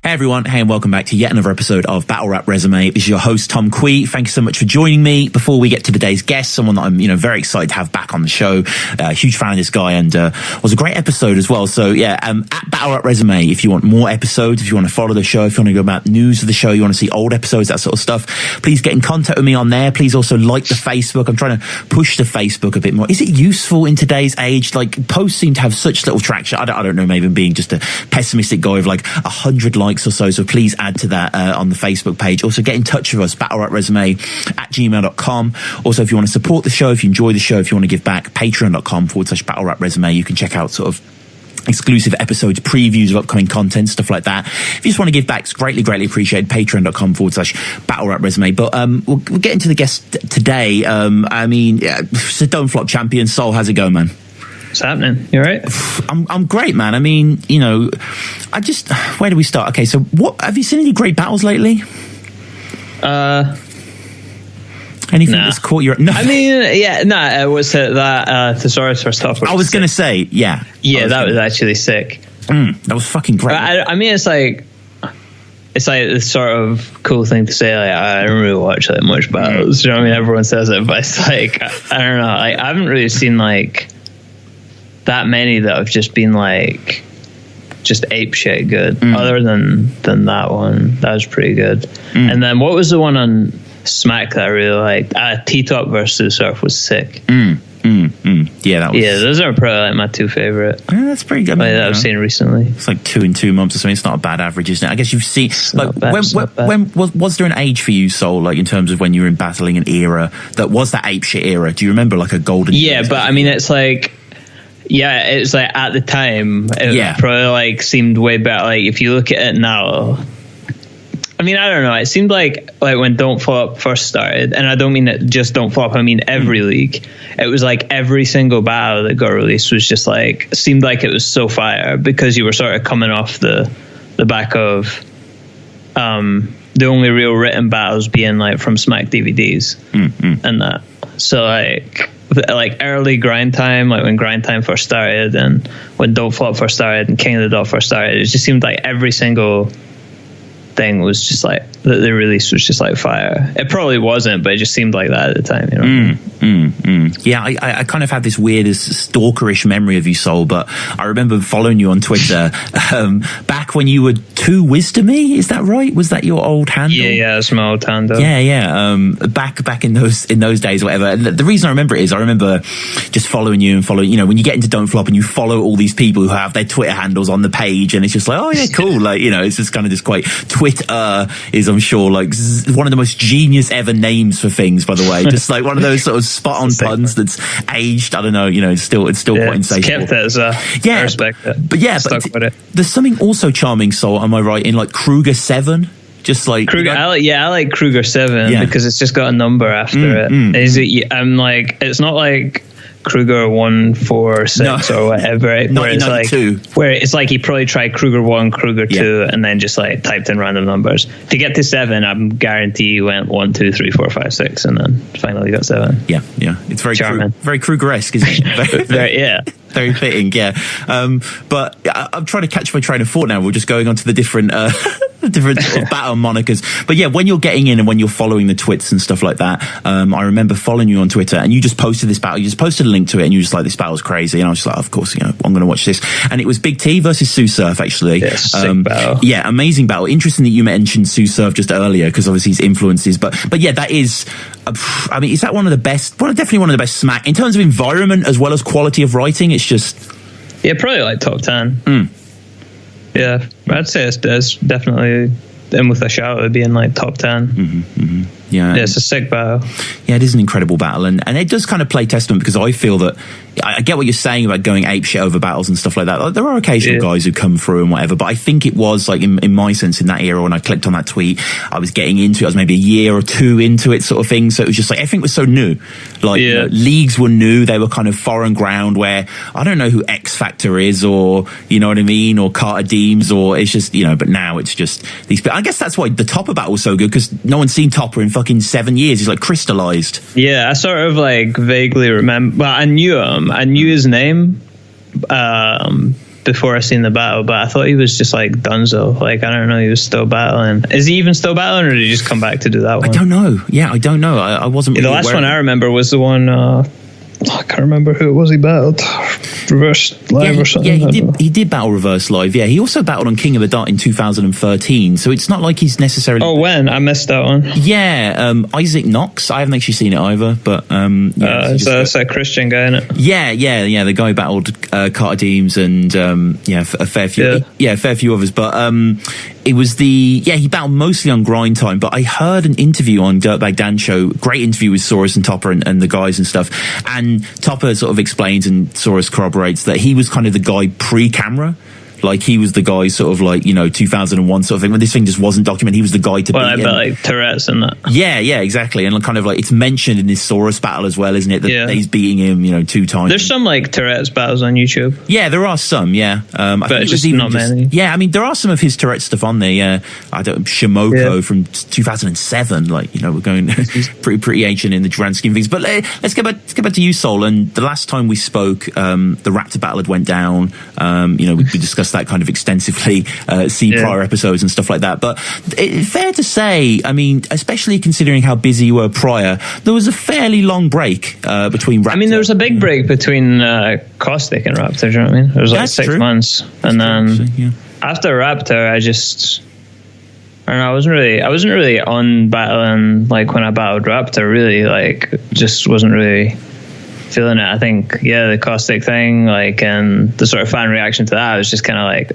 Hey everyone, hey and welcome back to yet another episode of Battle Rap Resume. This is your host Tom Quee. Thank you so much for joining me. Before we get to today's guest, someone that I'm very excited to have back on the show. Huge fan of this guy, and was a great episode as well. So yeah, at Battle Rap Resume, if you want more episodes, if you want to follow the show, if you want to go about news of the show, you want to see old episodes, that sort of stuff, please get in contact with me on there. Please also like the Facebook. I'm trying to push the Facebook a bit more. Is it useful in today's age? Like, posts seem to have such little traction. I don't know, maybe I'm being just a pessimistic guy with like 100 likes or so. So please add to that on the Facebook page. Also get in touch with us, battlerapresume@gmail.com. Also, if you want to support the show, if you enjoy the show, if you want to give back, patreon.com/battlerapresume. You can check out sort of exclusive episodes, previews of upcoming content, stuff like that. If you just want to give back, it's greatly appreciated. Patreon.com/battlerapresume. But we'll get into the guest today. It's a Don't Flop champion. Sol, how's it going, man? What's happening? You all right? I'm great, man. I mean, where do we start? Okay, so what have you seen any great battles lately? Anything that's caught your... No. I mean, was it that Thesaurus first off? I was going to say, yeah. Yeah, that was actually sick. That was fucking great. I mean, it's like the sort of cool thing to say. Like, I don't really watch that much battles. You know what I mean? Everyone says it, but it's like, I don't know. I haven't really seen like that many that have just been like just ape shit good. Other than that one, that was pretty good. And then what was the one on Smack that I really liked? T-Top versus Surf was sick. Yeah, that was... Yeah, those are probably like my two favorite. Yeah, that's pretty good. That I've seen recently. It's like 2 in 2 months or something. It's not a bad average, isn't it? I guess you've seen... When was there an age for you, Sol, like in terms of when you were in battling an era that was that ape shit era? Do you remember like a golden... Yeah, but I mean, it's like... Yeah, it's like at the time, it probably like seemed way better. Like if you look at it now, I mean, I don't know. It seemed like when Don't Flop first started, and I don't mean it just Don't Flop. I mean every league. It was like every single battle that got released was just like seemed like it was so fire because you were sort of coming off the back of the only real written battles being like from Smack DVDs and that. So like early Grind Time, like when Grind Time first started and when Don't Flop first started and King of the Dot first started, it just seemed like every single thing was just like that the release was just like fire. It probably wasn't, but it just seemed like that at the time, you know. Yeah, I kind of had this weird stalkerish memory of you, Sol, but I remember following you on Twitter back when you were Too Wisdomy. Is that right? Was that your old handle? Yeah, it's my old handle. Yeah. Back in those days, or whatever. And the reason I remember it is I remember just following you and following. You know, when you get into Don't Flop and you follow all these people who have their Twitter handles on the page, and it's just like, oh yeah, cool. Like, you know, it's just kind of just quite. Twitter is, I'm sure, like one of the most genius ever names for things. By the way, just like one of those sort of spot on puns that's aged. I don't know. You know, it's still quite insatiable. Kept it as I respect it. But there's something also charming, Sol. Am I right in like Kruger 7? Just like Kruger, I like Kruger 7 because it's just got a number after it. I'm like, it's not like Kruger 146 or whatever, right? Where it's like where it's like he probably tried Kruger 1, Kruger 2, and then just like typed in random numbers to get to 7. I'm guarantee he went 1, 2, 3, 4, 5, 6, and then finally got 7. Yeah, it's very very Kruger-esque, isn't it? Very fitting, yeah. But I'm trying to catch my train of thought now. We're just going on to the different sort of battle monikers. But yeah, when you're getting in and when you're following the twits and stuff like that, I remember following you on Twitter and you just posted this battle. You just posted a link to it and you were just like, this battle's crazy. And I was just like, of course, I'm going to watch this. And it was Big T versus Sue Surf, actually. Yeah, sick battle. Yeah, amazing battle. Interesting that you mentioned Sue Surf just earlier because obviously his influences. But yeah, that is... I mean, is that one of the best? Definitely one of the best Smack in terms of environment as well as quality of writing. It's just, probably like top 10. Yeah, I'd say it's definitely in with a shout at being like top 10. Yeah, it's a sick battle. Yeah, it is an incredible battle, and it does kind of play testament because I feel that I get what you're saying about going apeshit over battles and stuff like that. Like, there are occasional guys who come through and whatever, but I think it was like in my sense in that era when I clicked on that tweet, I was getting into it. I was maybe a year or two into it, sort of thing. So it was just like everything was so new. Like leagues were new; they were kind of foreign ground. Where I don't know who X Factor is, or you know what I mean, or Carter Deems, or it's just But now it's just these. I guess that's why the Topper battle was so good because no one's seen Topper in fucking 7 years. He's like crystallized. Yeah, I sort of like vaguely remember. Well, I knew him. I knew his name. before I seen the battle, but I thought he was just like Dunzo. Like, I don't know, he was still battling. Is he even still battling, or did he just come back to do that one? I don't know. Yeah, I don't know. I wasn't really the last one I remember was the one, I can't remember who it was he battled. Reverse Live or something. Yeah, he did battle Reverse Live. Yeah, he also battled on King of the Dart in 2013. So it's not like he's necessarily. Oh, when? I missed that one. Yeah, Isaac Knox. I haven't actually seen it either, but it's that Christian guy, isn't it? Yeah. The guy battled Carter Deems and a fair few others. But it was he battled mostly on grind time. But I heard an interview on Dirtbag Dan show, great interview with Saurus and Topper and the guys and stuff. And Topper sort of explains, and Saurus corroborates, that he was kind of the guy pre-camera. Like, he was the guy sort of like, 2001 sort of thing, when this thing just wasn't documented. He was the guy to beat him. Well, like Tourette's and that. Yeah, exactly. And kind of like, it's mentioned in this Saurus battle as well, isn't it? That he's beating him, 2 times. There's some like Tourette's battles on YouTube. Yeah, there are some, yeah. I but think it's just not many. Yeah, I mean, there are some of his Tourette's stuff on there, yeah. Shimoko from 2007, like, we're going pretty ancient in the grand scheme of things. But let's get back to you, Sol. And the last time we spoke, the Raptor battle had went down. We discussed that kind of extensively. Prior episodes and stuff like that. But fair to say, I mean, especially considering how busy you were prior, there was a fairly long break between Raptor. I mean, there was a big break between Caustic and Raptor, do you know what I mean? It was like 6 months. And then after Raptor, I don't know, I wasn't really on battling, like, when I battled Raptor, really, like, just wasn't really feeling it. I think, the Caustic thing, like, and the sort of fan reaction to that, I was just kind of like,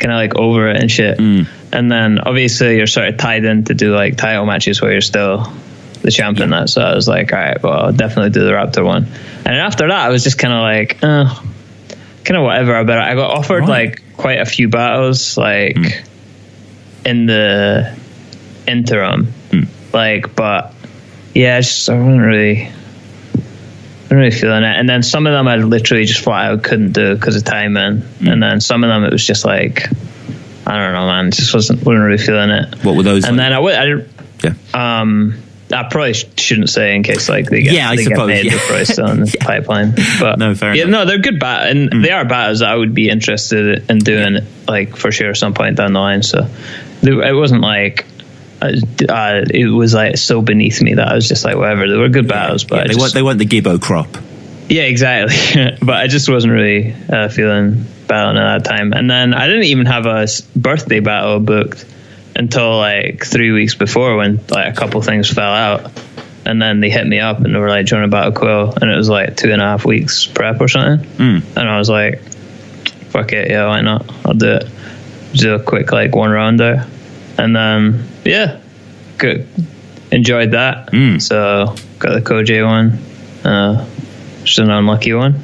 kind of like over it and shit. And then obviously you're sort of tied in to do like title matches where you're still the champion. That, so I was like, all right, well, I'll definitely do the Raptor one. And after that, I was just kind of like, kind of whatever. But I got offered like quite a few battles, like in the interim, like, but yeah, I wasn't really feeling it. And then some of them I literally just flat out couldn't do because of timing. And then some of them it was just like, I don't know, man, just wasn't really feeling it. What were those? And then I probably shouldn't say in case like they get made before I still in the pipeline. But no, fair enough. No, they're good battles, and they are battles that I would be interested in doing, like, for sure, at some point down the line. So it wasn't like it was like so beneath me that I was just like, whatever. They were good battles, but they weren't the Gibbo crop. Yeah, exactly. But I just wasn't really feeling battling at that time. And then I didn't even have a birthday battle booked until like 3 weeks before, when like a couple things fell out. And then they hit me up and they were like, do you want to battle Quill? And it was like 2.5 weeks prep or something. And I was like, fuck it, yeah, why not? I'll do it. Do a quick like 1 round there. And then good, enjoyed that. So got the Cojay one, just an unlucky one.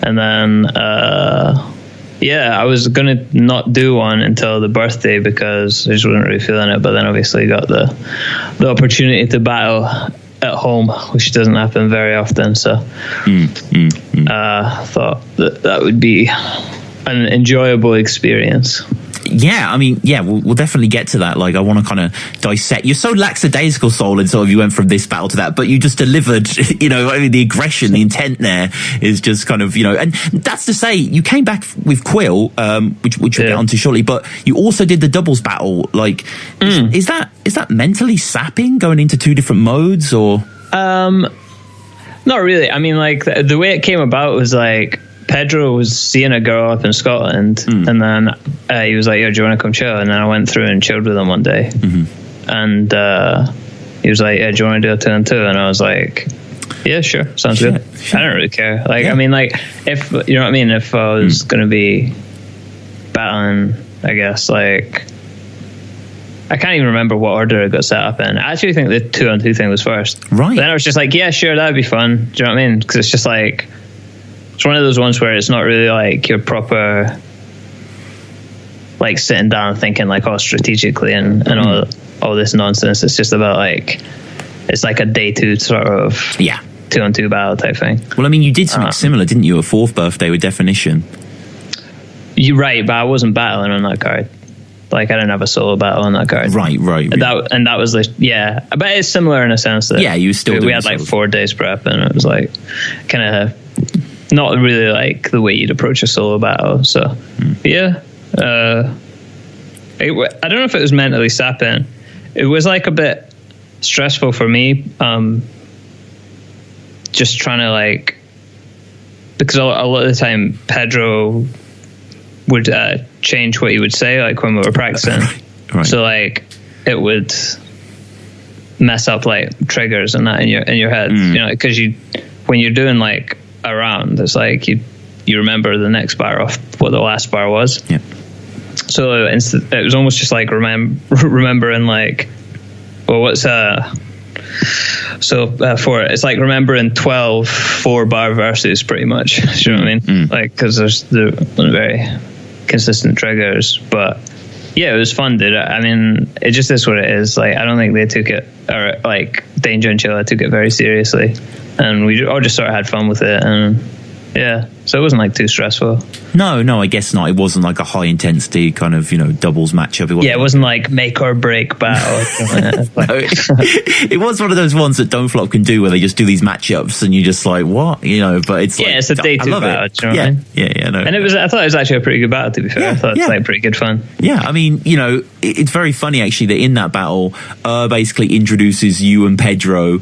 And then I was gonna not do one until the birthday because I just wasn't really feeling it. But then obviously got the opportunity to battle at home, which doesn't happen very often. So thought that would be an enjoyable experience. Yeah, I mean, we'll definitely get to that. Like, I want to kind of dissect. You're so lackadaisical, Sol, and sort of you went from this battle to that, but you just delivered, I mean, the aggression, the intent there is just kind of, and that's to say, you came back with Quill, which we'll get onto shortly, but you also did the doubles battle. Like, is that mentally sapping going into 2 different modes, or? Not really. I mean, like, the way it came about was like, Pedro was seeing a girl up in Scotland, and then he was like, yo, do you want to come chill? And then I went through and chilled with him one day. And he was like, yeah, do you want to do a 2 and 2? And I was like, yeah, sure, sounds good. I don't really care. Like, I mean, like, if, you know what I mean? If I was going to be battling, I guess, like, I can't even remember what order it got set up in. I actually think the 2 on 2 thing was first. Right. But then I was just like, yeah, sure, that'd be fun. Do you know what I mean? Because it's just like, it's one of those ones where it's not really like your proper, like, sitting down and thinking like, strategically and all this nonsense. It's just about like, it's like a day 2 sort of 2 on 2 battle type thing. Well, I mean, you did something similar, didn't you? A 4th birthday with Definition. You're right, but I wasn't battling on that card. Like, I didn't have a solo battle on that card. Right. And that was like, but it's similar in a sense that you still we had like 4 days prep, and it was like kind of not really like the way you'd approach a solo battle. So yeah, I don't know if it was mentally sapping. It was like a bit stressful for me, just trying to like, because a lot of the time Pedro would change what he would say like when we were practicing. Right. So like it would mess up like triggers and that in your head, you know, because when you're doing like a round, it's like you remember the next bar off what the last bar was. Yeah. So it was almost just like remembering like, well, what's for it, it's like remembering 12 4-bar verses pretty much. Do you know what I mean? Like, because there weren't very consistent triggers, but yeah, it was fun, dude. I mean, it just is what it is. Like, I don't think they took it, or like Danger and Chilla took it very seriously, and we all just sort of had fun with it, and yeah, so it wasn't like too stressful. No, I guess not. It wasn't like a high intensity kind of, you know, doubles matchup. It wasn't like make or break battle. It was one of those ones that Don't Flop can do where they just do these matchups and you're just like, what? You know, but it's like, it's a day 2 battle. Do you know what I mean? Yeah, no. And I thought it was actually a pretty good battle, to be fair. Yeah, I thought it was like pretty good fun. Yeah, I mean, you know, it's very funny actually that in that battle, basically introduces you and Pedro,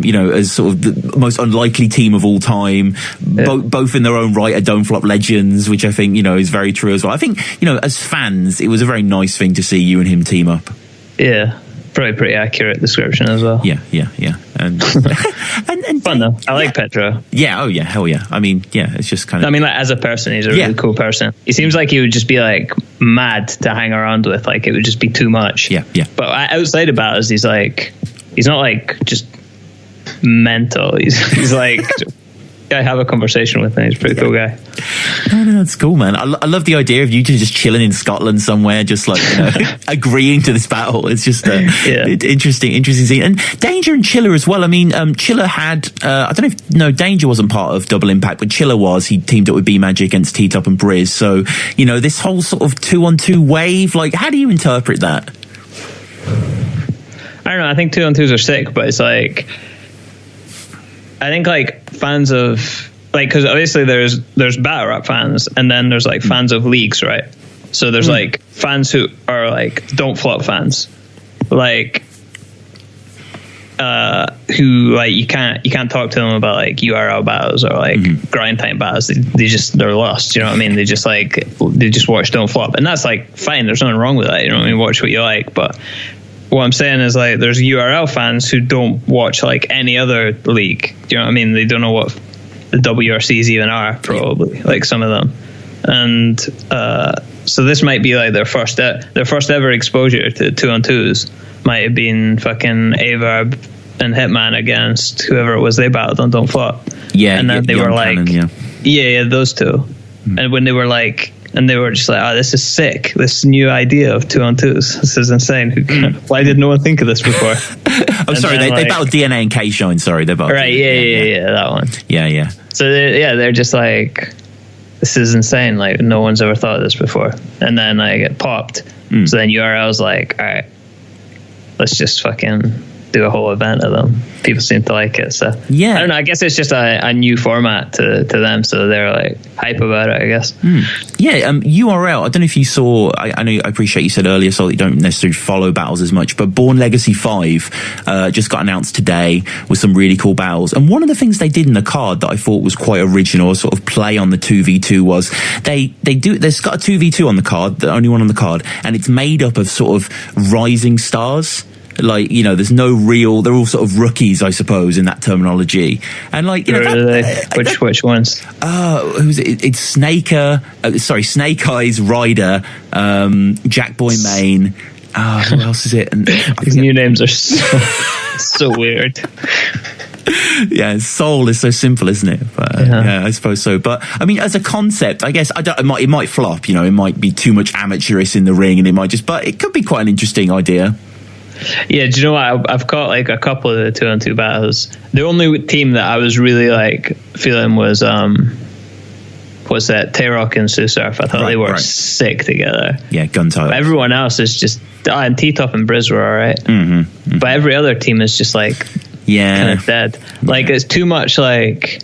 you know, as sort of the most unlikely team of all time, both in their own right are Don't Flop legends, which I think, you know, is very true as well. I think, you know, as fans, it was a very nice thing to see you and him team up. Yeah, probably pretty accurate description as well. Yeah. And fun though. I like Pedro. Yeah, oh yeah, hell yeah. I mean, yeah, it's just kind of... I mean, like, as a person, he's a really cool person. He seems like he would just be like mad to hang around with. Like, it would just be too much. Yeah. But outside of battles, he's not like just mental. He's like... I have a conversation with him. He's a pretty cool guy. No, that's cool, man. I love the idea of you two just chilling in Scotland somewhere, just like, you know, agreeing to this battle. It's just interesting scene. And Danger and Chilla as well. I mean, Chilla had, I don't know if, no, Danger wasn't part of Double Impact, but Chilla was. He teamed up with B-Magic against T-Top and Briz. So, you know, this whole sort of 2-on-2 wave, like, how do you interpret that? I don't know. I think 2-on-2s are sick, but it's like, I think like fans of like, because obviously there's battle rap fans and then there's like fans of leagues, right? So there's like fans who are like Don't Flop fans, like who like you can't talk to them about like URL battles or like grind time battles. They're lost. You know what I mean? They just watch Don't Flop, and that's like fine. There's nothing wrong with that. You know what I mean? Watch what you like, but what I'm saying is like there's URL fans who don't watch like any other league. Do you know what I mean? They don't know what the WRCs even are, probably, like some of them. And so this might be like their first ever exposure to 2-on-2s. Might have been fucking Averb and Hitman against whoever it was they battled on Don't Flop. Yeah, and then they were like, Cannon, yeah, those two. And when they were like, and they were just like, oh, this is sick. This new idea of 2-on-2s. This is insane. Why did no one think of this before? Sorry, they battled DNA and K-Shine. Sorry, they battled. Right, yeah, that one. Yeah. So, they're just like, this is insane. Like, no one's ever thought of this before. And then I get popped. So then URL's like, all right, let's just fucking do a whole event of them. People seem to like it. So, yeah. I don't know. I guess it's just a new format to them. So they're like hype about it, I guess. Yeah, URL, I don't know if you saw, I know, I appreciate you said earlier, so you don't necessarily follow battles as much, but Born Legacy 5 just got announced today with some really cool battles. And one of the things they did in the card that I thought was quite original, sort of play on the 2v2, was there's got a 2v2 on the card, the only one on the card, and it's made up of sort of rising stars. Like, you know, there's no real, they're all sort of rookies, I suppose, in that terminology. And like, you know, which ones? Who's it? It's Snake Eyes, Ryder, Jack Boy Main. Who else is it? And these new names are so weird. Yeah, Soul is so simple, isn't it? But, yeah, I suppose so. But I mean, as a concept, I guess it might flop. You know, it might be too much amateurish in the ring, and it might but it could be quite an interesting idea. Yeah, do you know what? I've caught like a couple of the 2-on-2 battles. The only team that I was really like feeling was that Tay-Rock and Sue Surf. I thought they were sick together. Yeah, gun titles. Everyone else is just, and T-Top and Briz were all right. But every other team is just like kind of dead. Like it's too much like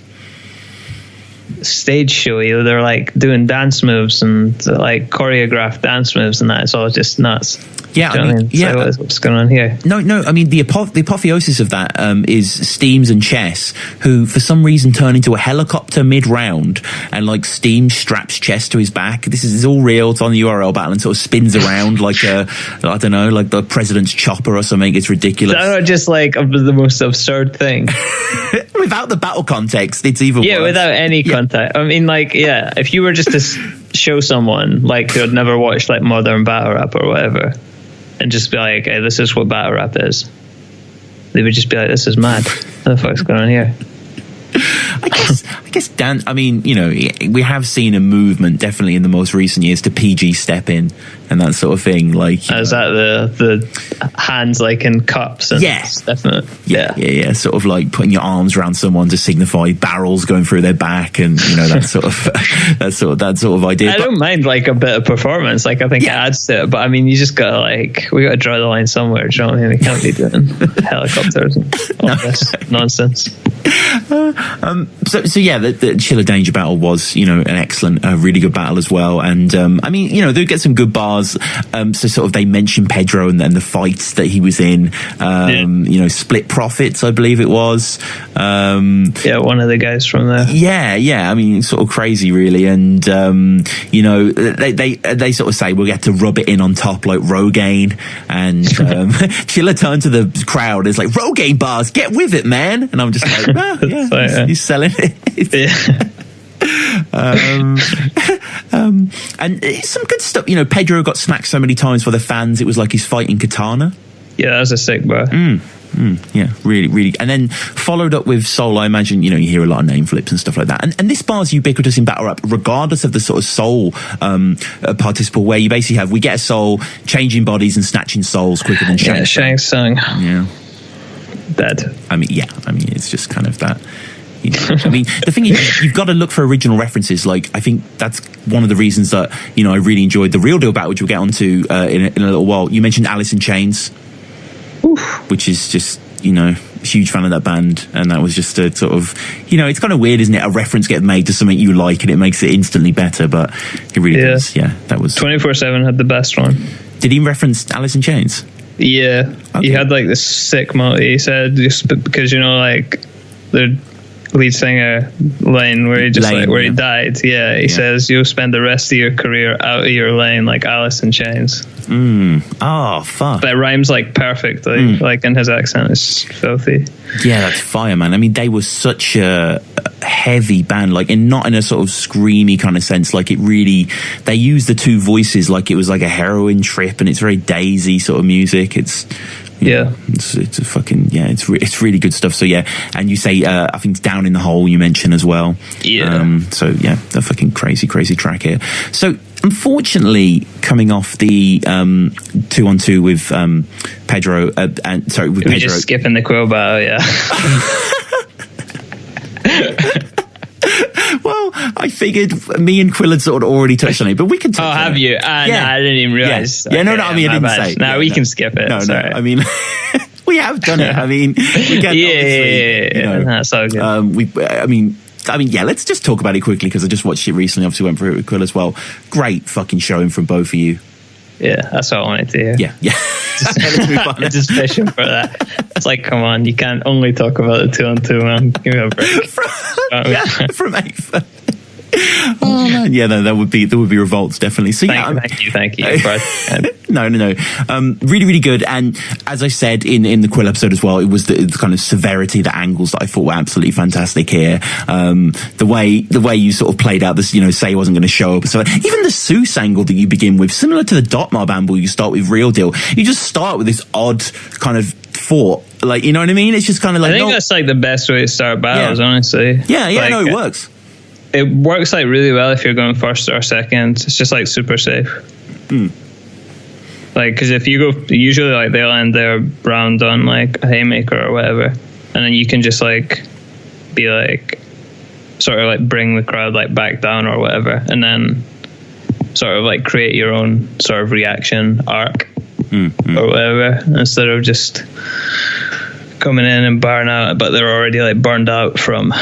stage showy. They're like doing dance moves and like choreographed dance moves, and that. It's all just nuts. Yeah, I mean, yeah. Like, what's going on here? No. I mean, the apotheosis of that is Steams and Chess, who for some reason turn into a helicopter mid-round, and like Steam straps Chess to his back. This is all real. It's on the URL battle and sort of spins around like I don't know, like the president's chopper or something. It's ridiculous. That's not just like the most absurd thing. Without the battle context, it's even worse. Yeah, without any context. I mean, like, yeah, if you were just to show someone like who had never watched like modern battle rap or whatever, and just be like, hey, this is what battle rap is, they would just be like, this is mad. What the fuck's going on here? I guess Dan, I mean, you know, we have seen a movement definitely in the most recent years to PG step in and that sort of thing. Like, is that the hands like in cups? And definitely. Yeah. Sort of like putting your arms around someone to signify barrels going through their back, and you know that sort of that sort of idea. I don't mind like a bit of performance. Like I think it adds to it, but I mean, you just gotta we gotta draw the line somewhere. Do you know what I mean? We can't be doing helicopters and all this nonsense. So yeah, the Chiller Danger battle was, you know, an excellent, really good battle as well. And I mean, you know, they get some good bars. So sort of they mention Pedro and the fights that he was in. You know, Split Profits, I believe it was. One of the guys from there. Yeah. I mean, sort of crazy, really. And you know, they sort of say we'll get to rub it in on top like Rogaine. And Chiller turned to the crowd. It's like, Rogaine bars, get with it, man. And I'm just like, he's selling it. And it's some good stuff. You know, Pedro got smacked so many times for the fans, it was like he's fighting Katana. Yeah, that was a sick bar. Yeah, really. And then followed up with Soul. I imagine, you know, you hear a lot of name flips and stuff like that. And this bar's ubiquitous in battle rap, regardless of the sort of Soul participant, where you basically have, we get a Soul changing bodies and snatching souls quicker than Shang Tsung. Yeah. Dead. I mean, it's just kind of that. You know, I mean, the thing is, you've got to look for original references. Like, I think that's one of the reasons that, you know, I really enjoyed the Real Deal battle, which we'll get onto in a little while. You mentioned Alice in Chains, which is just, you know, huge fan of that band, and that was just a sort of, you know, it's kind of weird, isn't it? A reference gets made to something you like, and it makes it instantly better, but it really does. Yeah, that was 24/7 had the best one. Did he reference Alice in Chains? Yeah, okay. He had like this sick multi. He said just because, you know, like the lead singer Lane, where he just he died. Yeah, he says you'll spend the rest of your career out of your lane like Alice in Chains. Oh fuck! That rhymes like perfectly. Like, in his accent, it's filthy. Yeah, that's fire, man. I mean, they were such a heavy band, like, and not in a sort of screamy kind of sense. Like, it really, they use the two voices like it was like a heroin trip, and it's very Daisy sort of music. It's it's a fucking it's really good stuff. So yeah, and you say I think it's Down in the Hole you mentioned as well. So yeah, a fucking crazy track here. So unfortunately, coming off the 2-on-2 with Pedro, with Pedro, just skipping the Quill battle, Well, I figured me and Quill had sort of already touched on it, but we can touch on it. Oh, have you? No, I didn't even realize. Yeah, no, I mean, I didn't say. No, we can skip it. No, I mean, we have done it. I mean, we get you know, that's all good. I mean, let's just talk about it quickly, because I just watched it recently. Obviously, went through it with Quill as well. Great fucking showing from both of you. Yeah, that's what I wanted to hear. Yeah. Just fishing for that. It's like, come on, you can't only talk about the 2-on-2, man. Give me a break. From Aether. Oh man, yeah, that would be revolts, definitely. So thank you. No. Really good. And as I said in the Quill episode as well, it was the kind of severity, the angles that I thought were absolutely fantastic here. The way you sort of played out this, you know, say he wasn't going to show up. So even the Seuss angle that you begin with, similar to the Dot Mob angle you start with Real Deal, you just start with this odd kind of thought. Like, you know what I mean? It's just kind of like, I think that's like the best way to start battles, honestly. Yeah, it works. It works like really well if you're going first or second. It's just like super safe. Like, because if you go, usually like they'll end their round on like a haymaker or whatever, and then you can just like be like sort of like bring the crowd like back down or whatever, and then sort of like create your own sort of reaction arc or whatever, instead of just coming in and burn out, but they're already like burned out from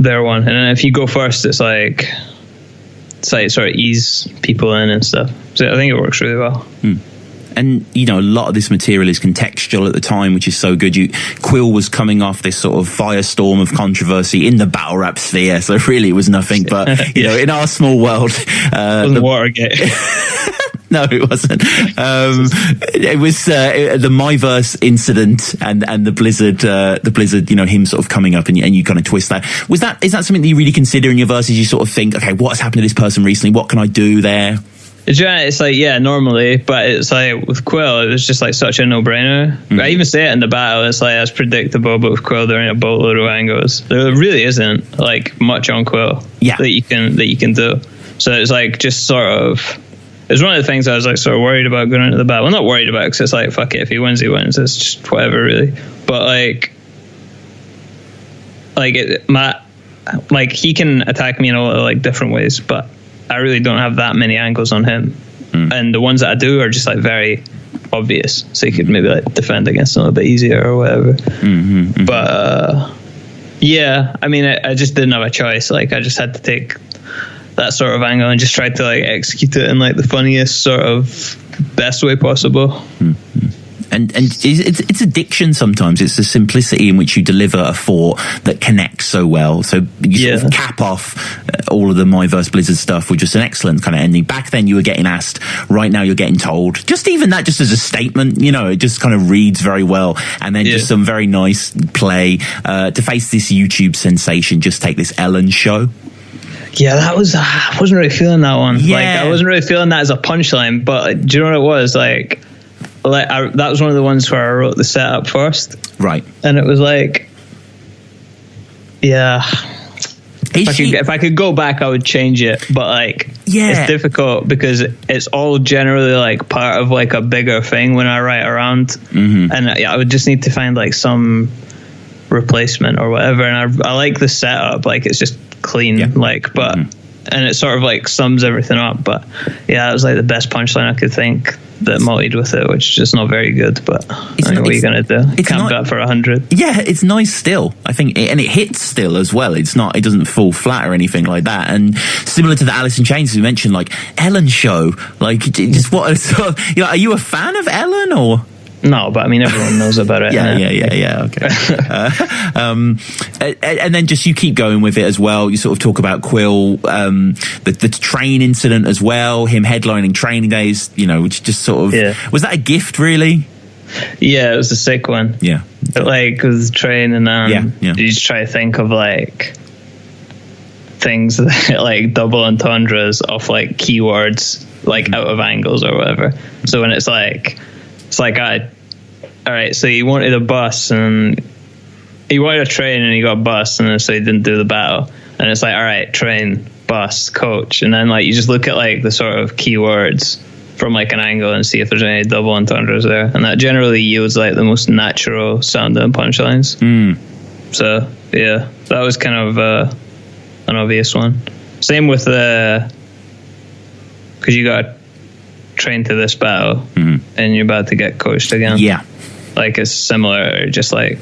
their one, and then if you go first, it's like sort of ease people in and stuff. So I think it works really well. And, you know, a lot of this material is contextual at the time, which is so good. Quill was coming off this sort of firestorm of controversy in the battle rap sphere, so really it was nothing. But, you know, in our small world... it wasn't Watergate. No, it wasn't. It was the Myverse incident and the Blizzard, you know, him sort of coming up and you kind of twist that. Is that something that you really consider in your verses? You sort of think, okay, what's happened to this person recently? What can I do there? It's like, yeah, normally, but it's like with Quill, it was just like such a no-brainer. I even say it in the battle, it's like that's predictable, but with Quill there ain't a boatload of angles. There really isn't like much on Quill that you can do. So it's like just sort of, it's one of the things I was like sort of worried about going into the battle. Well, not worried about, because it's like, fuck it, if he wins, he wins. It's just whatever, really. But like he can attack me in a lot of like different ways, but I really don't have that many angles on him. And the ones that I do are just like very obvious, so you could maybe like defend against them a bit easier or whatever. But yeah, I mean, I just didn't have a choice. Like I just had to take that sort of angle and just try to like execute it in like the funniest sort of best way possible. And it's addiction sometimes. It's the simplicity in which you deliver a thought that connects so well. So you sort of cap off all of the Myverse Blizzard stuff with just an excellent kind of ending. Back then you were getting asked, right now you're getting told. Just even that, just as a statement, you know, it just kind of reads very well. And then just some very nice play to face this YouTube sensation. Just take this Ellen show. Yeah, that was, I wasn't really feeling that one. Yeah. Like, I wasn't really feeling that as a punchline, but do you know what it was? Like that was one of the ones where I wrote the setup first. Right. And it was like, yeah. If I could go back, I would change it. But like, it's difficult because it's all generally like part of like a bigger thing when I write around. And I would just need to find like some replacement or whatever. And I like the setup. Like it's just clean, like, but and it sort of like sums everything up. But yeah, it was like the best punchline I could think that multied with it, which is just not very good. But I mean, what are you gonna do? It can't bet for 100. Yeah, it's nice still, I think, and it hits still as well. It's not, it doesn't fall flat or anything like that. And similar to the Alice in Chains we mentioned, like Ellen show, like just what sort of, you know, are you a fan of Ellen or? No, but I mean, everyone knows about it. Yeah. Okay. And then just you keep going with it as well. You sort of talk about Quill, the train incident as well, him headlining training days, you know, which just sort of, was that a gift really? Yeah, it was a sick one. Yeah. Like, with the train and you just try to think of like things that, like double entendres off like keywords, like out of angles or whatever. So when it's like, all right, so he wanted a bus and he wanted a train and he got a bus, and so he didn't do the battle. And it's like, all right, train, bus, coach. And then like you just look at like the sort of keywords from like an angle and see if there's any double entendres there. And that generally yields like the most natural sounding punchlines. So yeah, that was kind of an obvious one. Same with because you got trained to this battle and you're about to get coached again. Yeah, like it's similar, just like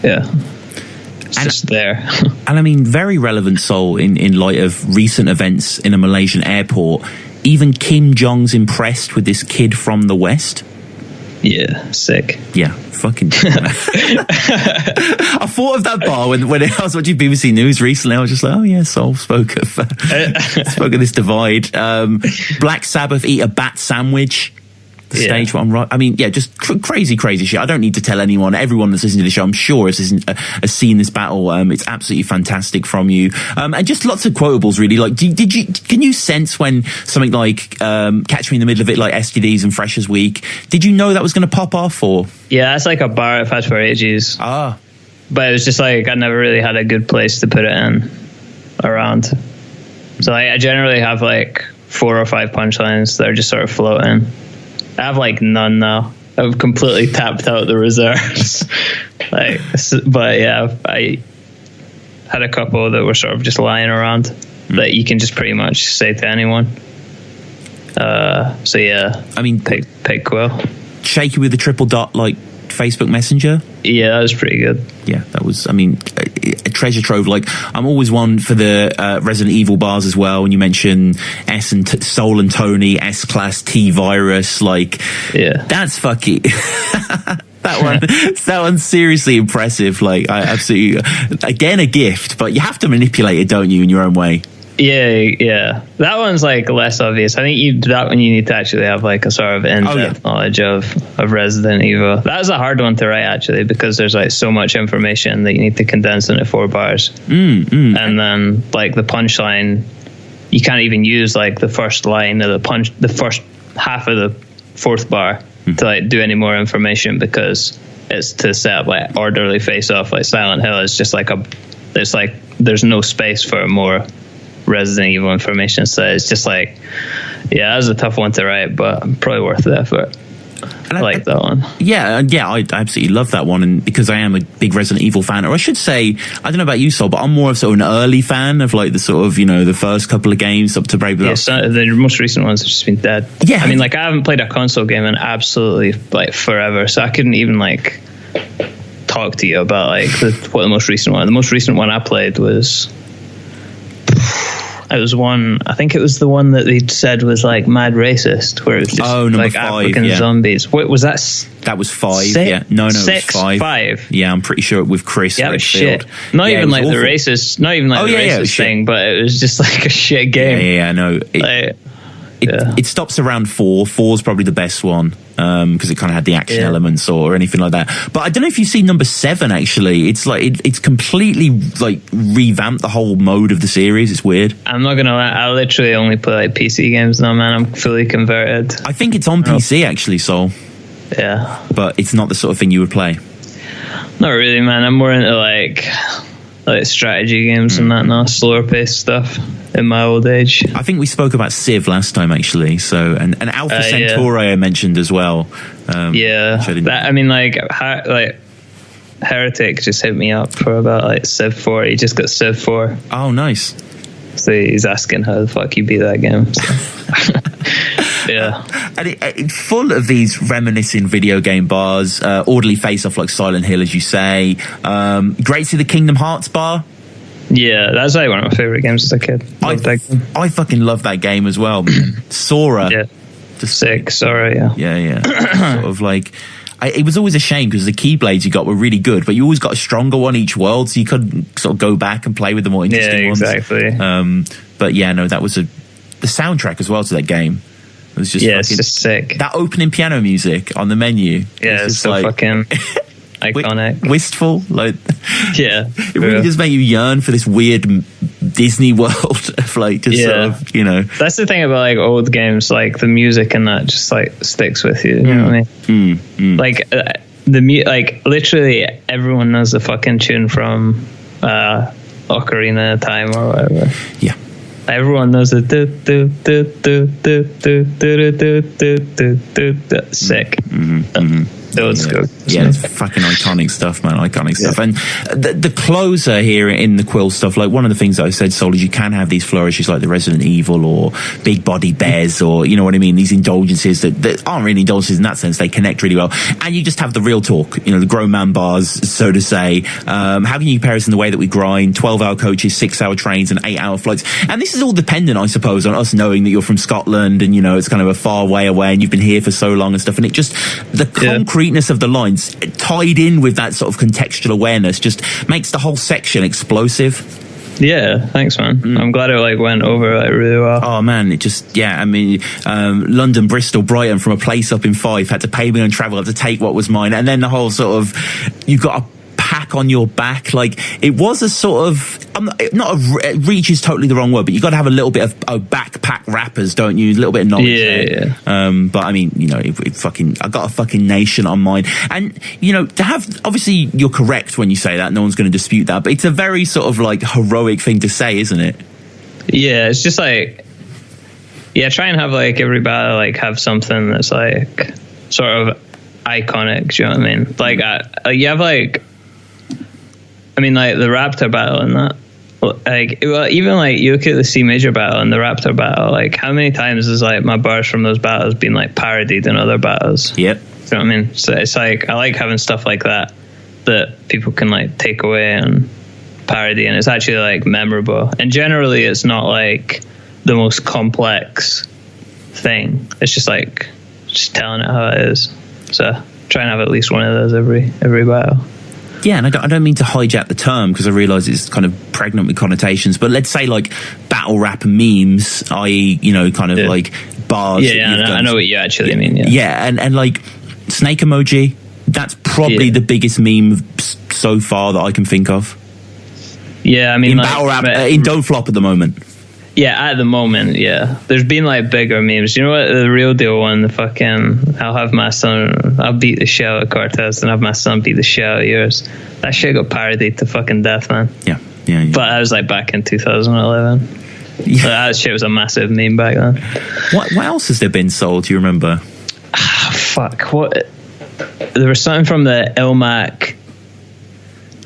it's just there. And I mean, very relevant soul in light of recent events in a Malaysian airport. Even Kim Jong's impressed with this kid from the West. Yeah, sick. Yeah, fucking. I thought of that bar when I was watching BBC News recently. I was just like, oh yeah, Soul spoke of this divide. Black Sabbath eat a bat sandwich. The stage one, right? I mean, yeah, just crazy shit. I don't need to tell anyone. Everyone that's listening to the show, I'm sure, has seen this battle. It's absolutely fantastic from you, and just lots of quotables. Really, like, can you sense when something like "Catch Me in the Middle of It," like STDs and Freshers Week? Did you know that was going to pop off? Or that's like a bar I've had for ages. But it was just like I never really had a good place to put it in around. So I generally have like 4 or 5 punchlines that are just sort of floating. I have like none now. I've completely tapped out the reserves. But yeah, I had a couple that were sort of just lying around that you can just pretty much say to anyone. So yeah, I mean, pick Quill. Shaky with the triple dot like Facebook Messenger. Yeah, that was pretty good. Yeah, that was. I mean, a treasure trove. Like, I'm always one for the Resident Evil bars as well. When you mention Soul and Tony, S-Class, T-Virus, like, that's fucking... that one's seriously impressive. Like, I absolutely, again, a gift, but you have to manipulate it, don't you, in your own way? Yeah. That one's like less obvious. I think that one you need to actually have like a sort of in-depth knowledge of Resident Evil. That was a hard one to write, actually, because there's like so much information that you need to condense into 4 bars. And then like the punchline, you can't even use like the first line of the first half of the 4th bar to like do any more information, because it's to set up like orderly face off. Like Silent Hill is just like there's no space for more Resident Evil information. So it's just like, that was a tough one to write, but probably worth the effort. I like that one. Yeah, I absolutely love that one, and because I am a big Resident Evil fan, or I should say, I don't know about you, Sol, but I'm more of sort of an early fan of like the sort of, the first couple of games up to Brave. The most recent ones have just been dead. Yeah, I mean, like, I haven't played a console game in absolutely like forever, so I couldn't even like talk to you about like what the most recent one. The most recent one I played was. It was one, I think it was the one that they said was like mad racist, where it was just like 5, African zombies. What was that? That was 5. Yeah, no, it was 5. Yeah, I'm pretty sure with Chris. Yeah, it was shit. Not even like awful. The racist, not even like the racist thing, but it was just like a shit game. Yeah, no. It stops around 4. 4's probably the best one, because it kind of had the action elements or anything like that. But I don't know if you've seen number 7. Actually, it's like it's completely like revamped the whole mode of the series. It's weird. I'm not gonna lie, I literally only play like PC games now, man. I'm fully converted. I think it's on PC actually, Sol. Yeah, but it's not the sort of thing you would play. Not really, man. I'm more into like strategy games and that now, slower paced stuff in my old age. I think we spoke about Civ last time, actually. So, and Alpha Centauri I mentioned as well. Heretic just hit me up for about like Civ 4. He just got Civ 4. Oh, nice. So he's asking how the fuck you beat that game. So. Yeah. And it's full of these reminiscing video game bars, orderly face-off like Silent Hill, as you say. Great to see the Kingdom Hearts bar. Yeah, that's like one of my favorite games as a kid. I fucking love that game as well, man. Sora. Yeah. Just sick, Sora, yeah. Sort of like... it was always a shame because the Keyblades you got were really good, but you always got a stronger one each world, so you could sort of go back and play with the more interesting ones. Yeah, exactly. But yeah, no, that was the soundtrack as well to that game. It was just it's just sick. That opening piano music on the menu. Yeah, it's so like, fucking iconic. Wistful. Like, yeah. It really does make you yearn for this weird Disney world of like just sort of, That's the thing about like old games, like the music and that just like sticks with you. You know what I mean? Like like literally everyone knows the fucking tune from Ocarina of Time or whatever. Yeah. Everyone knows it. Sick. Yeah, it's fucking iconic stuff, man. Iconic stuff. And the closer here in the Quill stuff, like one of the things that I said, Sol, is you can have these flourishes like the Resident Evil or Big Body Bears, or you know what I mean, these indulgences that aren't really indulgences in that sense. They connect really well. And you just have the real talk, the grown man bars, so to say. How can you compare us in the way that we grind 12-hour coaches, 6-hour trains and 8-hour flights? And this is all dependent, I suppose, on us knowing that you're from Scotland and it's kind of a far way away and you've been here for so long and stuff. And it just, the concreteness of the lines tied in with that sort of contextual awareness just makes the whole section explosive. Yeah, thanks, man. I'm glad it like went over like really well. Oh man, it just London, Bristol, Brighton, from a place up in Fife, had to pay me on travel, had to take what was mine, and then the whole sort of you got a pack on your back. Like it was a sort of reach is totally the wrong word, but you got to have a little bit of backpack rappers, don't you? A little bit of knowledge. Yeah. But I mean, I got a fucking nation on mine, and to have, obviously you're correct when you say that. No one's going to dispute that, but it's a very sort of like heroic thing to say, isn't it? Yeah, it's just like, try and have like every battle like have something that's like sort of iconic. Do you know what I mean? Like you have like. I mean, like the Raptor battle and that, like, well, even like you look at the C major battle and the Raptor battle, like how many times has like my bars from those battles been like parodied in other battles? Yep. You know what I mean? So it's like, I like having stuff like that people can like take away and parody, and it's actually like memorable. And generally, it's not like the most complex thing. It's just like just telling it how it is. So try and have at least one of those every battle. Yeah, and I don't mean to hijack the term because I realise it's kind of pregnant with connotations, but let's say like battle rap memes, i.e., kind of like bars. Yeah, I know what you actually mean. Yeah, and like snake emoji, that's probably the biggest meme so far that I can think of. Yeah, I mean, in battle rap, in Don't Flop at the moment. Yeah, at the moment, yeah. There's been like bigger memes. You know what? The real deal one, the fucking, I'll beat the shit out of Cortez and have my son beat the shit out of yours. That shit got parodied to fucking death, man. Yeah. But I was like back in 2011. Yeah. So that shit was a massive meme back then. What else has there been sold? Do you remember? Fuck. What? There was something from the Ilmac.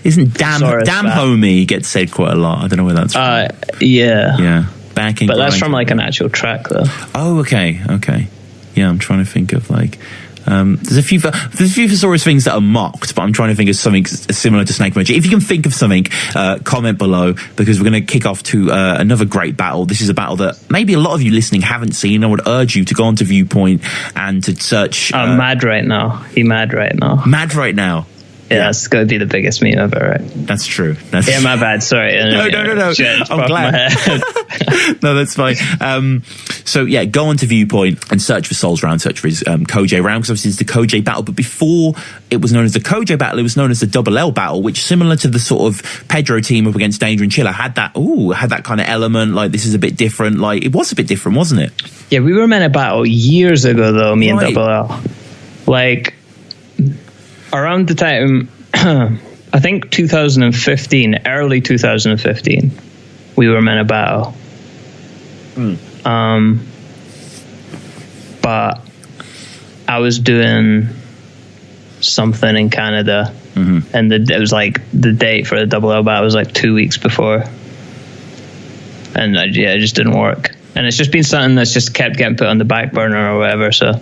Isn't damn homie gets said quite a lot? I don't know where that's from. Yeah. Back in. But that's from like an actual track, though. Oh, okay. Yeah, I'm trying to think of like. There's a few thesaurus things that are mocked, but I'm trying to think of something similar to Snake Emoji. If you can think of something, comment below, because we're going to kick off to another great battle. This is a battle that maybe a lot of you listening haven't seen. I would urge you to go onto Viewpoint and to search. Mad right now. He mad right now. Mad right now. Yeah, that's going to be the biggest meme ever, right? That's true. My bad. Sorry. No. Shit, I'm glad. No, that's fine. So yeah, go onto Viewpoint and search for Souls Round, search for his Cojay round, because obviously it's the Cojay battle. But before it was known as the Cojay battle, it was known as the Double L battle, which, similar to the sort of Pedro team up against Danger and Chiller, had that kind of element. Like, this is a bit different. Like, it was a bit different, wasn't it? Yeah, we were meant to battle years ago, though. Me and Double L, like, around the time, I think 2015, early 2015, we were meant to battle. But I was doing something in Canada, and it was like the date for the Double L battle was like 2 weeks before, and it just didn't work. And it's just been something that's just kept getting put on the back burner or whatever. So.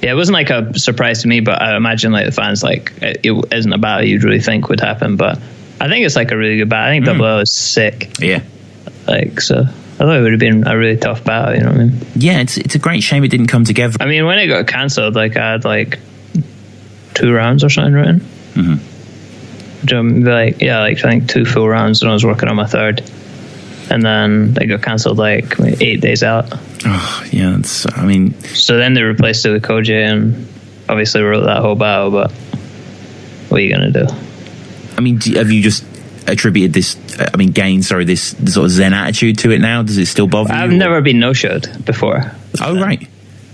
Yeah, it wasn't like a surprise to me, but I imagine like the fans, like, it isn't a battle you'd really think would happen. But I think it's like a really good battle. I think Double L is sick. Yeah. Like, so I thought it would have been a really tough battle, you know what I mean? Yeah, it's a great shame it didn't come together. I mean, when it got cancelled, like, I had like 2 rounds or something written. I think 2 full rounds, and I was working on my 3rd. And then they got cancelled like 8 days out. Oh, yeah. So then they replaced it with Cojay, and obviously wrote that whole battle, but what are you going to do? I mean, have you just attributed this sort of Zen attitude to it now? Does it still bother you? I've never been no-showed before. Oh, right.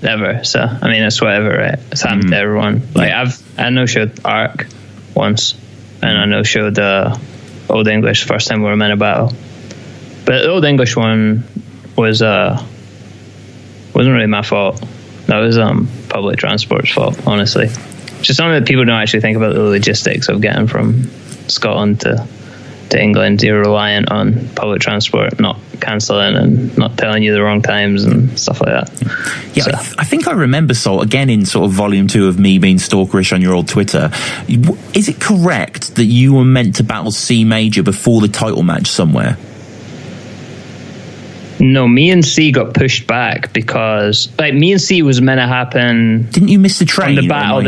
Never. So, I mean, it's whatever, right? It's happened to everyone. Like, I no-showed Arc once, and I no-showed Old English the first time we were meant to battle. But the Old English one wasn't really my fault. That was public transport's fault, honestly. Just something that people don't actually think about, the logistics of getting from Scotland to England. You're reliant on public transport not cancelling and not telling you the wrong times and stuff like that. Yeah, so. I think I remember, Sol, again in sort of volume 2 of me being stalkerish on your old Twitter. Is it correct that you were meant to battle C Major before the title match somewhere? No, me and C got pushed back because, like, me and C was meant to happen. Didn't you miss the train? On the battle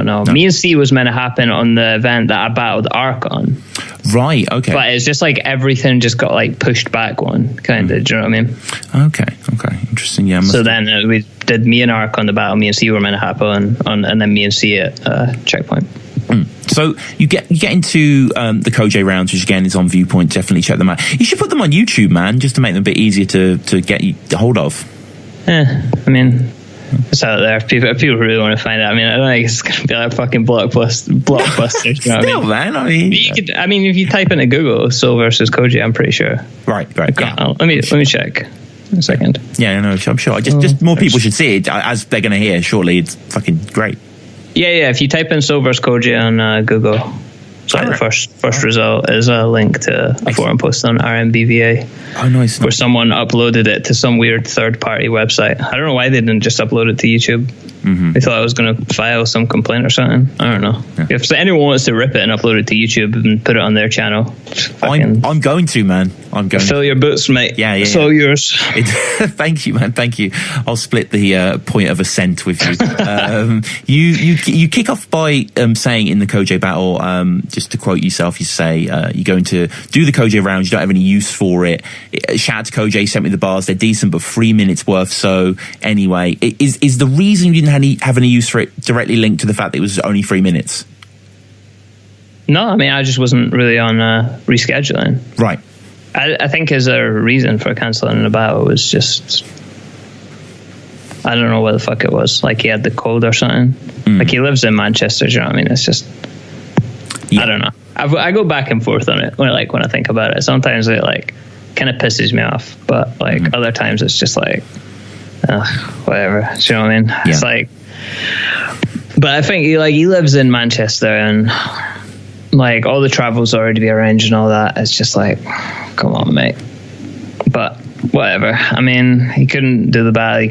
no. Me and C was meant to happen on the event that I battled Arc on. Right. Okay. But it's just like everything just got like pushed back one, kind of. Do you know what I mean? Okay. Interesting. Yeah. So then we did me and Arc on the battle. Me and C were meant to happen on, and then me and C at Checkpoint. So you get into the Cojay rounds, which again is on Viewpoint. Definitely check them out. You should put them on YouTube, man, just to make them a bit easier to get a hold of. I mean, it's out there. If people really want to find it. I mean, I don't think it's going to be like a fucking blockbuster. You know Still, man. I mean, if you type into Google Soul versus Cojay, I'm pretty sure. Right. Yeah. Let me check. A second. Yeah, no, I'm sure. Just more people should see it, as they're going to hear shortly. It's fucking great. Yeah. If you type in Soul vs. Cojay on Google, the first result is a link to a forum post on RMBVA. Oh, nice. Where someone uploaded it to some weird third-party website. I don't know why they didn't just upload it to YouTube. They thought I was going to file some complaint or something. I don't know. Yeah. If anyone wants to rip it and upload it to YouTube and put it on their channel, I'm going to, man. I'm going. Fill your boots, mate. Yeah. It's all yours. Thank you, man. Thank you. I'll split the point of assent with you. You kick off by saying in the Cojay battle, just to quote yourself, you say you're going to do the Cojay rounds. You don't have any use for it. Shout out to Cojay. Sent me the bars. They're decent, but 3 minutes worth. So anyway, is the reason you didn't have any use for it directly linked to the fact that it was only 3 minutes? No, I mean, I just wasn't really on rescheduling. Right. I think as a reason for cancelling the battle was just, I don't know what the fuck it was. Like he had the cold or something. Like he lives in Manchester, do you know what I mean? It's just, I don't know. I go back and forth on it when I think about it. Sometimes it like kind of pisses me off, but like other times it's just like, whatever. Do you know what I mean? Yeah. It's like, but I think he lives in Manchester and like all the travel's already be arranged and all that. It's just like, come on, mate. But whatever. I mean, he couldn't do the battle.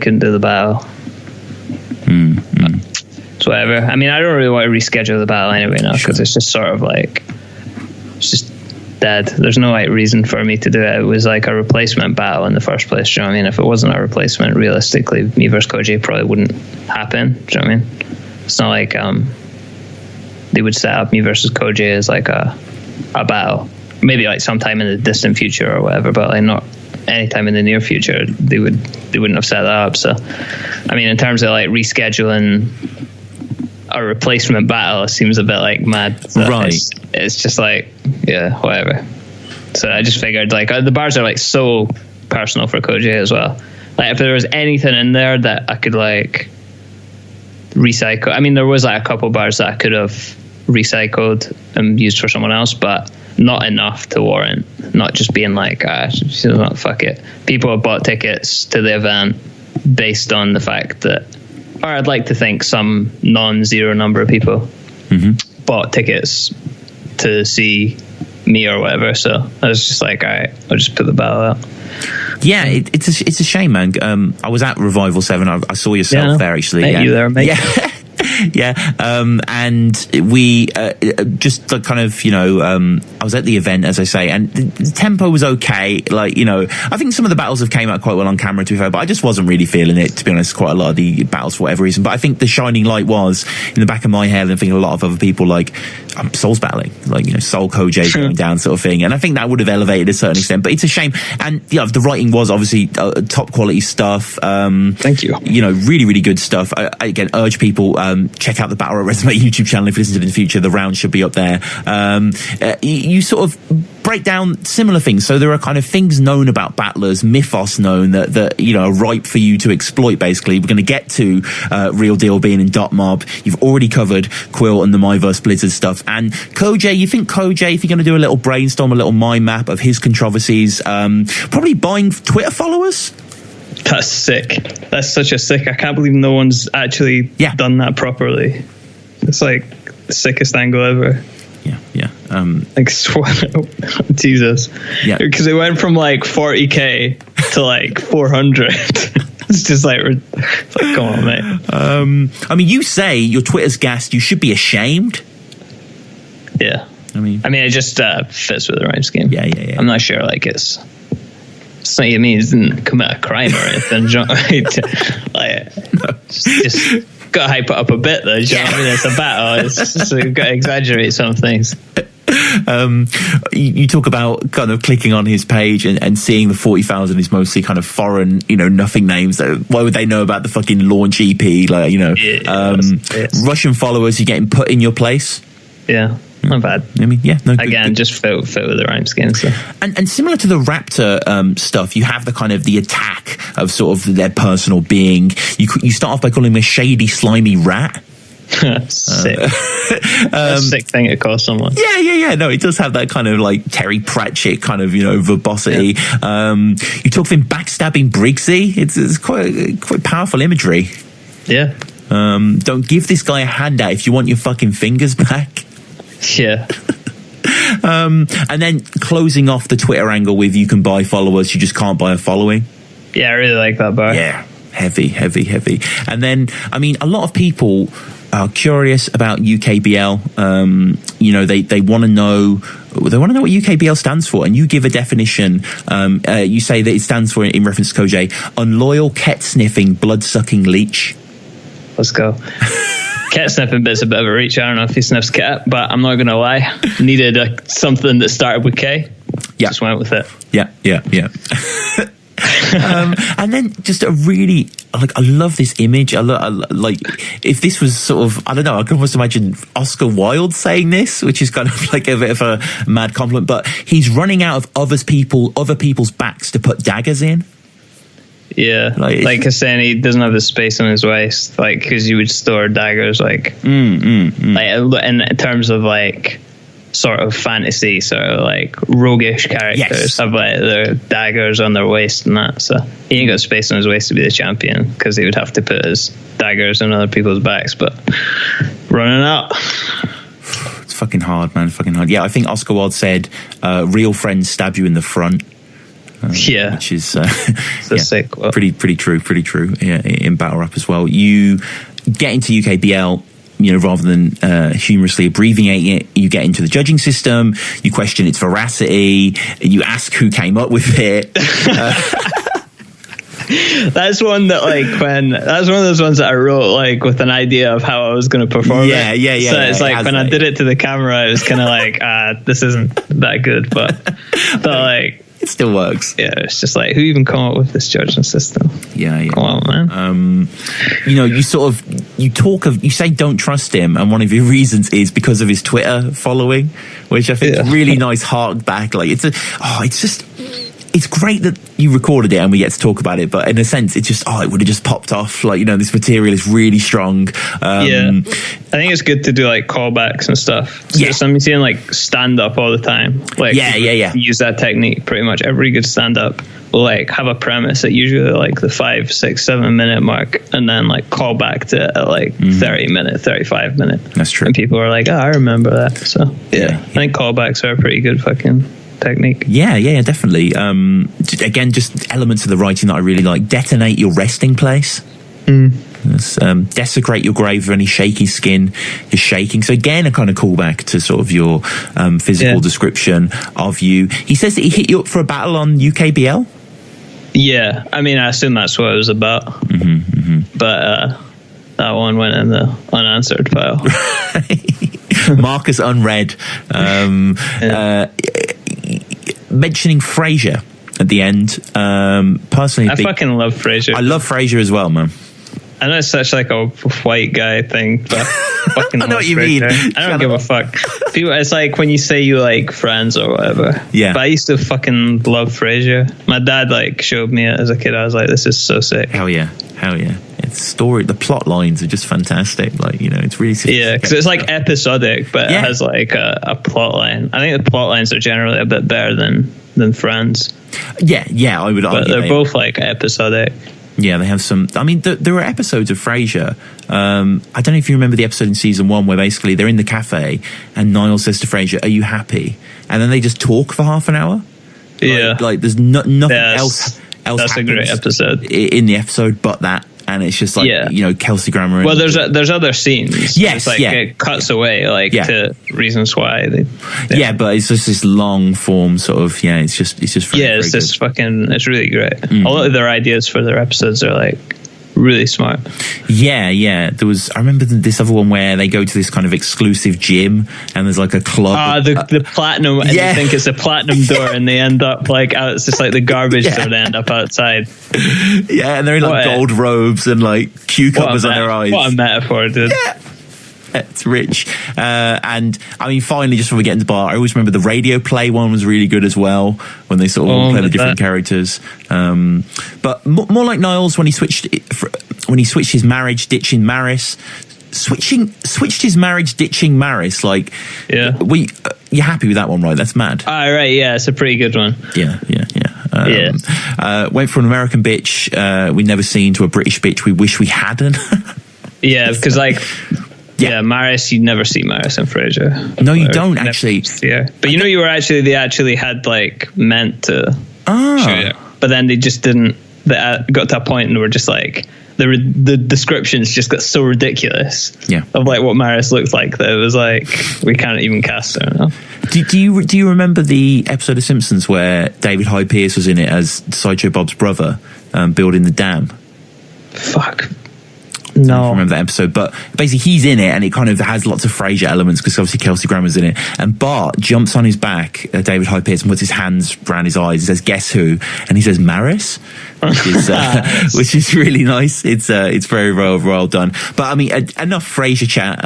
It's whatever. I mean, I don't really want to reschedule the battle anyway now because it's just sort of like, it's just dead. There's no like reason for me to do it. It was like a replacement battle in the first place. Do you know what I mean? If it wasn't a replacement, realistically, me versus Cojay probably wouldn't happen. Do you know what I mean? It's not like they would set up me versus Cojay as like a battle. Maybe like sometime in the distant future or whatever, but like not anytime in the near future. They wouldn't have set that up. So, I mean, in terms of like rescheduling a replacement battle, it seems a bit like mad. So right. It's just like, yeah, whatever. So I just figured like the bars are like so personal for Cojay as well. Like if there was anything in there that I could like recycle, I mean, there was like a couple bars that I could have recycled and used for someone else, but not enough to warrant not just being like, fuck it. People have bought tickets to the event based on the fact that, or I'd like to think some non-zero number of people bought tickets to see me or whatever. So I was just like, all right, I'll just put the battle out. Yeah, it's a shame, man. I was at Revival 7. I saw yourself there, actually. Met you there, mate. Yeah. Yeah, and we just kind of, I was at the event, as I say, and the tempo was okay. Like, I think some of the battles have came out quite well on camera, to be fair, but I just wasn't really feeling it, to be honest, quite a lot of the battles for whatever reason. But I think the shining light was in the back of my head, and I think a lot of other people, like, Soul's battling, like, Soul Cojay going down sort of thing. And I think that would have elevated to a certain extent, but it's a shame. And, the writing was obviously top quality stuff. Thank you. Really, really good stuff. I again urge people, check out the Battle Rap Resume YouTube channel if you listen to it in the future. The round should be up there. You sort of break down similar things. So there are kind of things known about battlers, mythos known that are ripe for you to exploit, basically. We're going to get to Real Deal being in Dot Mob. You've already covered Quill and the Myverse Blizzard stuff. And Cojay, you think Cojay, if you're going to do a little brainstorm, a little mind map of his controversies, probably buying Twitter followers? That's sick. That's such a sick. I can't believe no one's actually done that properly. It's like the sickest angle ever. Yeah. Like, Jesus. Yeah. Because it went from like 40K to like 400. It's just like, come on, mate. I mean, you say your Twitter's gassed. You should be ashamed. Yeah. I mean, it just fits with the rhyme scheme. Yeah. I'm not sure. Like, it's not, I mean, he didn't commit a crime or anything. Just got to hype it up a bit, though. You know what I mean? It's a battle. It's just, you've got to exaggerate some things. You talk about kind of clicking on his page and seeing the 40,000 is mostly kind of foreign, nothing names. Why would they know about the fucking launch EP? Like, Russian followers, you're getting put in your place. Yeah. Not bad. I mean, good. Just fit with the rhyme scheme. So. And similar to the Raptor stuff, you have the kind of the attack of sort of their personal being. You start off by calling him a shady, slimy rat. Sick. A sick thing to call someone. Yeah. No, it does have that kind of like Terry Pratchett kind of verbosity. Yeah. You talk of him backstabbing Briggsy. It's quite powerful imagery. Yeah. Don't give this guy a handout if you want your fucking fingers back. Yeah. And then closing off the Twitter angle with you can buy followers, you just can't buy a following. Yeah, I really like that bar. Yeah. heavy. And then, I mean, a lot of people are curious about UKBL. They want to know what UKBL stands for, and you give a definition. You say that it stands for, in reference to Cojay, unloyal, ket-sniffing, blood-sucking leech. Let's go. Cat sniffing bit's a bit of a reach. I don't know if he sniffs cat, but I'm not going to lie. Needed something that started with K. Yeah. Just went with it. Yeah. And then just a really, I love this image. Like, if this was sort of, I don't know, I can almost imagine Oscar Wilde saying this, which is kind of like a bit of a mad compliment, but he's running out of other people's backs to put daggers in. Yeah, like saying he doesn't have the space on his waist, like, because you would store daggers, like, like in terms of like sort of fantasy, sort of like roguish characters have like their daggers on their waist and that. So he ain't got space on his waist to be the champion, because he would have to put his daggers on other people's backs. But running out. It's fucking hard, man. Fucking hard. Yeah, I think Oscar Wilde said, "Real friends stab you in the front." Which is sick quote. Pretty true. Yeah, in battle rap as well. You get into UKBL, rather than humorously abbreviating it, you get into the judging system. You question its veracity. You ask who came up with it. That's one that that's one of those ones that I wrote like with an idea of how I was going to perform. Yeah. So it's like when I did it to the camera, it was kind of like, this isn't that good, but like. It still works. Yeah, it's just like, who even come up with this judging system? Yeah. Come on, man. You say don't trust him, and one of your reasons is because of his Twitter following, which I think is really nice hark back. Like, it's great that you recorded it and we get to talk about it, but in a sense, it's just, it would have just popped off. Like, this material is really strong. I think it's good to do like callbacks and stuff. So I'm seeing like stand up all the time. Like, use that technique. Pretty much every good stand up will like have a premise at usually like the 5, 6, 7 minute mark, and then like call back to it at like 30 minute, 35 minute. That's true. And people are like, I remember that. So I think callbacks are a pretty good fucking technique. Yeah, definitely. Again, just elements of the writing that I really like. Detonate your resting place. Desecrate your grave with any shaky skin is shaking. So again, a kind of callback to sort of your physical description of you. He says that he hit you up for a battle on UKBL. Yeah, I mean, I assume that's what it was about. But that one went in the unanswered file. Marcus unread. Mentioning Frasier at the end. Personally, I fucking love Frasier. I love Frasier as well, man. I know it's such like a white guy thing, but I fucking I know love what you Frasier. mean. I don't give a fuck. People, it's like when you say you like Friends or whatever. Yeah. But I used to fucking love Frasier. My dad like showed me it as a kid. I was like, this is so sick. Hell yeah. The plot lines are just fantastic. Like, it's really because it's like episodic, but it has like a plot line. I think the plot lines are generally a bit better than Friends. Yeah, I would argue. But they're both like episodic. Yeah, they have some. I mean, there were episodes of Frasier. I don't know if you remember the episode in season 1 where basically they're in the cafe and Niall says to Frasier, "Are you happy?" And then they just talk for half an hour. Like there's nothing else. That's a great episode in the episode, but that. And it's just like, Kelsey Grammer. Well, there's other scenes. Yes, it cuts away to reasons why. But it's just this long form sort of, it's just very, it's just fucking, it's really great. A lot of their ideas for their episodes are like really smart. Yeah. I remember this other one where they go to this kind of exclusive gym and there's like a club. The platinum, and they think it's a platinum door and they end up like out. It's just like the garbage store. They end up outside. Yeah, and they're in like gold robes and like cucumbers on their eyes. What a metaphor, dude. Yeah. It's rich. And I mean, finally, just before we get into the bar, I always remember the radio play one was really good as well, when they sort of all play the different characters. But more like Niles when he switched his marriage, ditching Maris. Switched his marriage, ditching Maris. Like, you're happy with that one, right? That's mad. Right, yeah, it's a pretty good one. Yeah. Went from an American bitch we never seen to a British bitch we wish we hadn't. Yeah, because like... Yeah, Maris, you never see Maris and Frasier. No, you don't actually. Yeah, but they actually had like meant to shoot it, but then they just didn't that got to a point and we're just like the descriptions just got so ridiculous of like what Maris looked like that it was like we can't even cast her now. Do you remember the episode of Simpsons where David Hyde Pierce was in it as Sideshow Bob's brother, building the dam? Fuck. No, I don't remember that episode, but basically he's in it, and it kind of has lots of Frasier elements because obviously Kelsey Grammer's in it. And Bart jumps on his back, David Hyde Pierce, and puts his hands around his eyes. He says, "Guess who?" And he says, "Maris," which is really nice. It's very well done. But I mean, enough Frasier chat.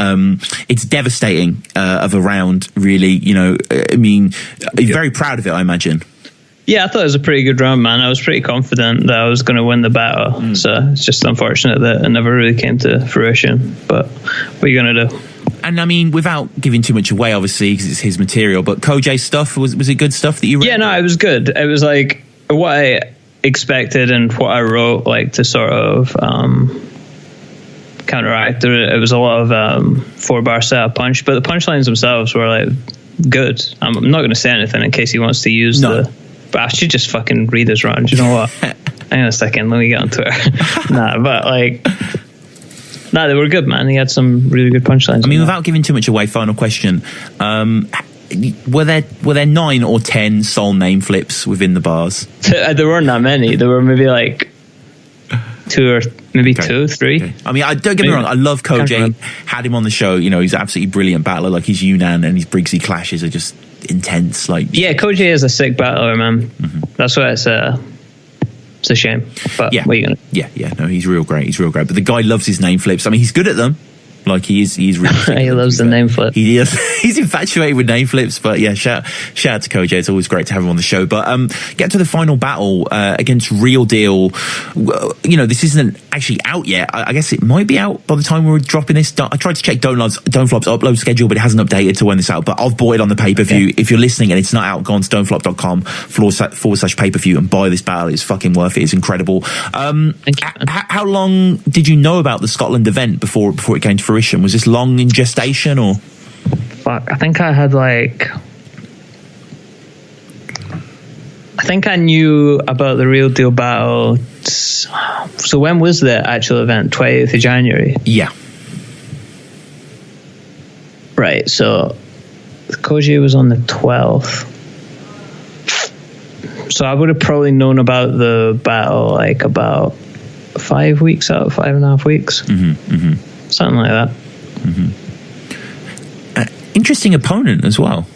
It's devastating of a round, really. You know, I mean, you're very proud of it, I imagine. Yeah, I thought it was a pretty good round, man. I was pretty confident that I was going to win the battle. So it's just unfortunate that it never really came to fruition. But what are you going to do? And I mean, without giving too much away, obviously, because it's his material, but Cojay's stuff, was it good stuff that you wrote? Yeah, no, it was good. It was like what I expected and what I wrote, like to sort of counteract. It was a lot of 4-bar setup punch, but the punchlines themselves were like good. I'm not going to say anything in case he wants to use But I should just fucking read his run. Do you know what? Hang on a second. Let me get on Twitter. They were good, man. He had some really good punchlines. I mean, without giving too much away, final question. Were there 9 or 10 soul name flips within the bars? There weren't that many. There were maybe like 2 or maybe 2, 3. Okay. I mean, don't get me wrong. I love Cojay. Had him on the show. You know, he's an absolutely brilliant battler. Like his Yunnan and his Briggsy clashes are just intense. Like, yeah, Cojay is a sick battler, man. That's why it's a shame. But what are you gonna? No, he's real great. But the guy loves his name flips. I mean, he's good at them. Like he's really he loves the name flip. He's infatuated with name flips. But yeah, shout out to Cojay. It's always great to have him on the show. But get to the final battle against Real Deal. You know, this isn't actually out yet. I guess it might be out by the time we're dropping this. I tried to check Don't Flop's upload schedule, but it hasn't updated to when it's out. But I've bought it on the pay-per-view. Okay. If you're listening and it's not out, go on to doneflop.com/pay-per-view and buy this battle. It's fucking worth it. It's incredible. How long did you know about the Scotland event before it came to fruition? Was this long in gestation, or? Fuck, I think I knew about the Real Deal battle. So when was the actual event? 20th of January? Yeah. Right, so Cojay was on the 12th. So I would have probably known about the battle like about 5 weeks out, 5.5 weeks. Something like that. Interesting opponent as well.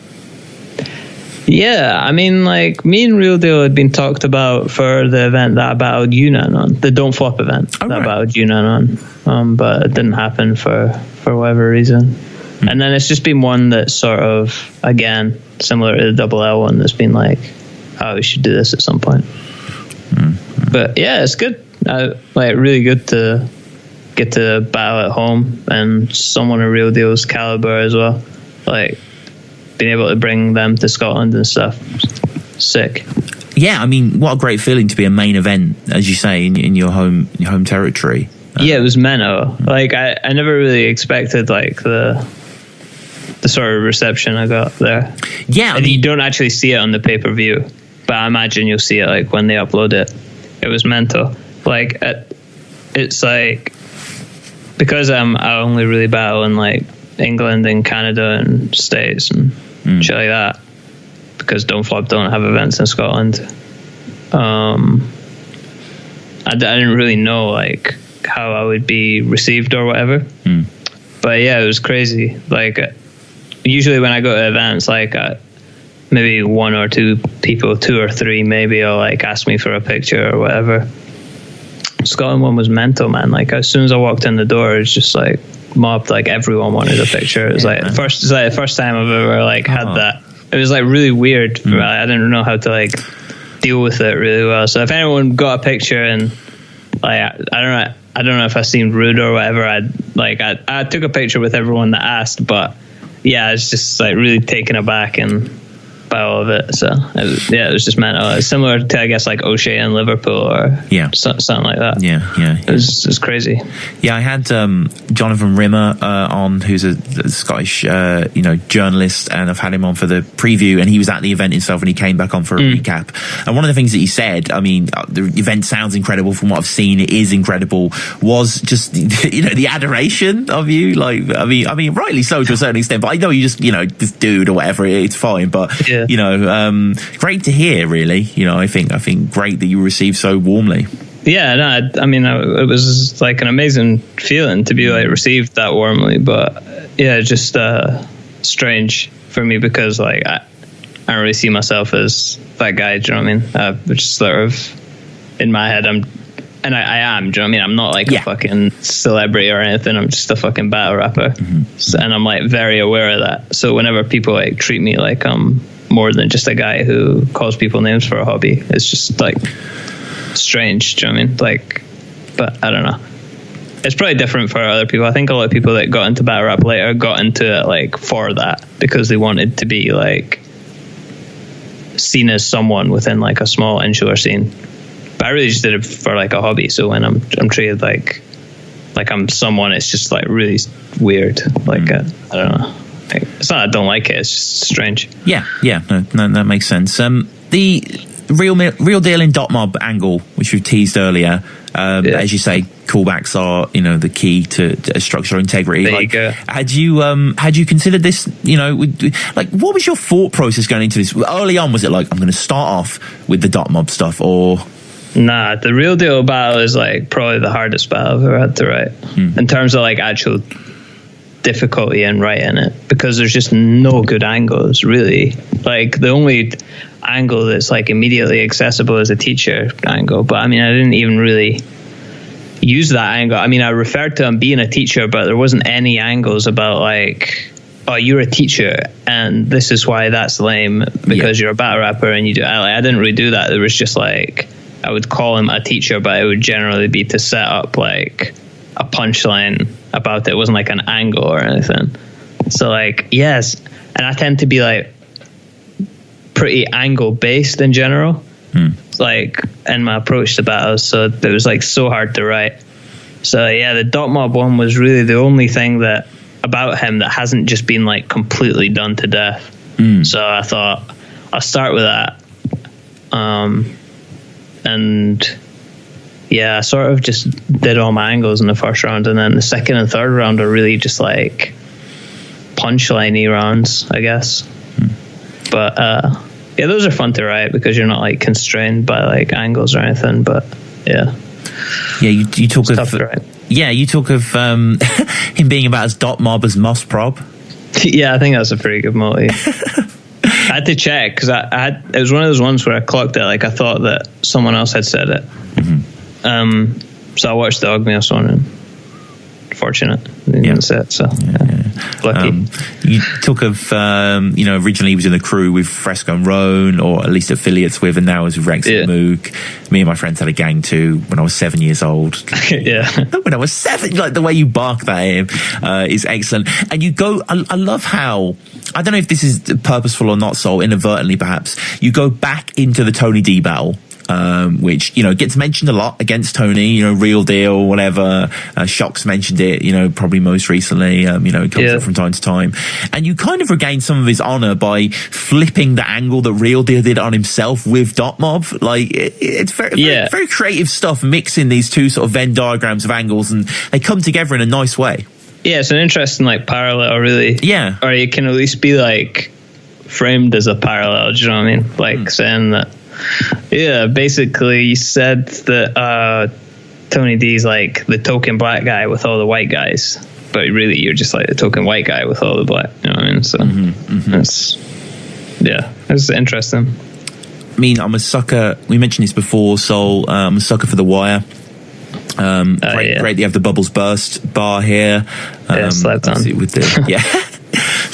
Yeah, I mean, like, me and Real Deal had been talked about for the event that I battled Yunnan on, the Don't Flop event I battled Yunnan on, but it didn't happen for whatever reason. And then it's just been one that's sort of, again, similar to the Double L one that's been like, oh, we should do this at some point. But yeah, it's good. Really good to get to battle at home and someone of Real Deal's caliber as well. Like, being able to bring them to Scotland and stuff. Sick. Yeah, I mean, what a great feeling to be a main event, as you say, in your home territory. Yeah, it was mental. Like, I never really expected like the sort of reception I got there. Yeah, and you don't actually see it on the pay-per-view, but I imagine you'll see it like when they upload it. It was mental. Like, it's like, because I only really battle in like England and Canada and States and shit like that, because Don't Flop don't have events in Scotland. I didn't really know like how I would be received or whatever. But yeah, it was crazy. Like, usually when I go to events, like maybe 1 or 2 people, 2 or 3 maybe, will like ask me for a picture or whatever. Scotland one was mental, man. Like, as soon as I walked in the door, it's just like mobbed. Like, everyone wanted a picture. It was like the first time I've ever like had that. It was like really weird. I didn't know how to like deal with it really well. So if anyone got a picture and like I don't know if I seemed rude or whatever, I took a picture with everyone that asked. But yeah, it's just like really taken aback, and by all of it. So it was just mental. It's similar to, I guess, like O'Shea in Liverpool or something like that. Yeah. It was crazy. Yeah, I had Jonathan Rimmer on, who's a Scottish journalist, and I've had him on for the preview, and he was at the event himself, and he came back on for a recap. And one of the things that he said, I mean, the event sounds incredible from what I've seen. It is incredible. Was just the adoration of you. Like, I mean, rightly so to a certain extent. But I know you just this dude or whatever. It's fine. But great to hear. Really, I think great that you were received so warmly. Yeah, no, I mean, it was like an amazing feeling to be like received that warmly. But yeah, just strange for me because like I don't really see myself as that guy. Do you know what I mean? Which is sort of in my head, I am. Do you know what I mean? I'm not like a fucking celebrity or anything. I'm just a fucking battle rapper. So, and I'm like very aware of that. So whenever people like treat me like I'm more than just a guy who calls people names for a hobby, it's just like strange. Do you know what I mean? Like, but I don't know. It's probably different for other people. I think a lot of people that got into battle rap later got into it like for that, because they wanted to be like seen as someone within like a small insular scene. But I really just did it for like a hobby. So when I'm treated like I'm someone, it's just like really weird. Like I don't know. It's not I don't like it. It's just strange. Yeah. No, that makes sense. The real deal in Dot Mob angle, which we teased earlier, as you say, callbacks are the key to structural integrity. There you go. Had you considered this? Like, what was your thought process going into this? Early on, was it like, I'm going to start off with the Dot Mob stuff, or? Nah, the real deal battle is like probably the hardest battle I've ever had to write in terms of like actual difficulty in writing it, because there's just no good angles really. Like the only angle that's like immediately accessible is a teacher angle, but I mean I didn't even really use that angle. I mean I referred to him being a teacher, but there wasn't any angles about like, oh, you're a teacher and this is why that's lame because you're a battle rapper and you do. I didn't really do that. There was just like, I would call him a teacher, but it would generally be to set up like a punchline about it. It wasn't like an angle or anything. So like, yes. And I tend to be like pretty angle based in general, like in my approach to battles. So it was like so hard to write. So yeah, the Dot Mob one was really the only thing that about him that hasn't just been like completely done to death. So I thought I'll start with that. And yeah, I sort of just did all my angles in the first round, and then the second and third round are really just like punchline-y rounds, I guess. But yeah, those are fun to write because you're not like constrained by like angles or anything. But yeah, you talk of you talk of him being about as Dot Mob as Moss Prob. Yeah, I think that's a pretty good multi. I had to check because it was one of those ones where I clocked it. Like I thought that someone else had said it. So I watched the Ogmios one and fortunate they didn't say it. So lucky. You talk of originally he was in the crew with Fresco and Roan, or at least affiliates with, and now is with Rex and Moog. Me and my friends had a gang too when I was 7 years old. When I was 7, like the way you bark that at him is excellent. And you go, I love how, I don't know if this is purposeful or not, so inadvertently perhaps, you go back into the Tony D battle. Which gets mentioned a lot against Tony, Real Deal, whatever. Shocks mentioned it, probably most recently. It comes up from time to time, and you kind of regain some of his honor by flipping the angle that Real Deal did on himself with Dot Mob. Like it's very creative stuff, mixing these two sort of Venn diagrams of angles, and they come together in a nice way. Yeah, it's an interesting like parallel, really. Yeah, or it can at least be like framed as a parallel. Do you know what I mean? Like saying that. Yeah, basically he said that Tony D's like the token black guy with all the white guys, but really you're just like the token white guy with all the black, you know what I mean? So it's interesting. I mean, I'm a sucker, we mentioned this before, so I'm a sucker for The Wire. Great that you have the Bubbles Burst bar here. Slept on. With the,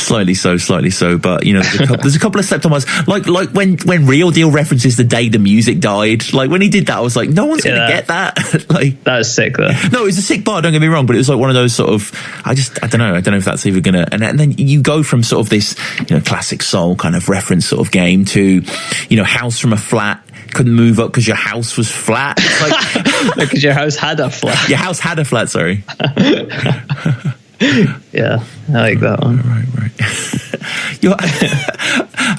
Slightly so, but you know, there's a couple of slept on ones. Like when Real Deal references the day the music died. Like when he did that, I was like, no one's gonna get that. Like that was sick though. No, it was a sick bar. Don't get me wrong, but it was like one of those sort of. I don't know if that's even gonna. And then you go from sort of this, you know, classic soul kind of reference sort of game to, you know, House from a Flat. Couldn't move up because your house was flat. Like, because your house had a flat. Your house had a flat. Sorry. Yeah, I like that one. Right.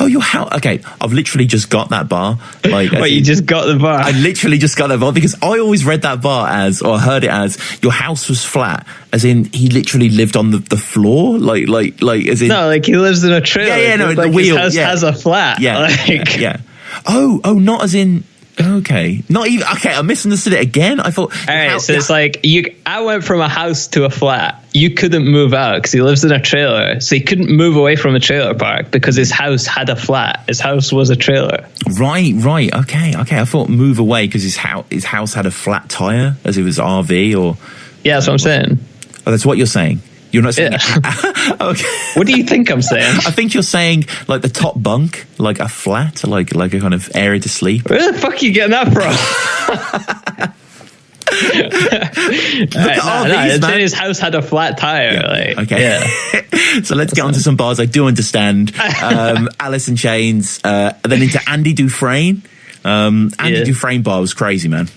Your house. Okay, I've literally just got that bar. Like, what, you just got the bar? I literally just got that bar because I always read that bar as, or heard it as, your house was flat, as in he literally lived on the floor, like as in. No, like he lives in a trailer. Yeah, no, like the wheel. His house has a flat. Yeah, like. yeah. Oh, not as in. Okay, not even. Okay, I misunderstood it again. I thought. All right, so it's like I went from a house to a flat. You couldn't move out because he lives in a trailer, so he couldn't move away from the trailer park because his house had a flat. His house was a trailer. Right. Okay. I thought move away because his house had a flat tire, as it was RV or. Yeah, that's what I'm saying. Oh, that's what you're saying. You're not saying. Yeah. Okay. What do you think I'm saying? I think you're saying like the top bunk, like a flat, like a kind of area to sleep. Where the fuck are you getting that from? His house had a flat tire. Yeah. Like, okay. Yeah. So let's get on to some bars I do understand. Alice in Chains, then into Andy Dufresne. Andy Dufresne bar was crazy, man.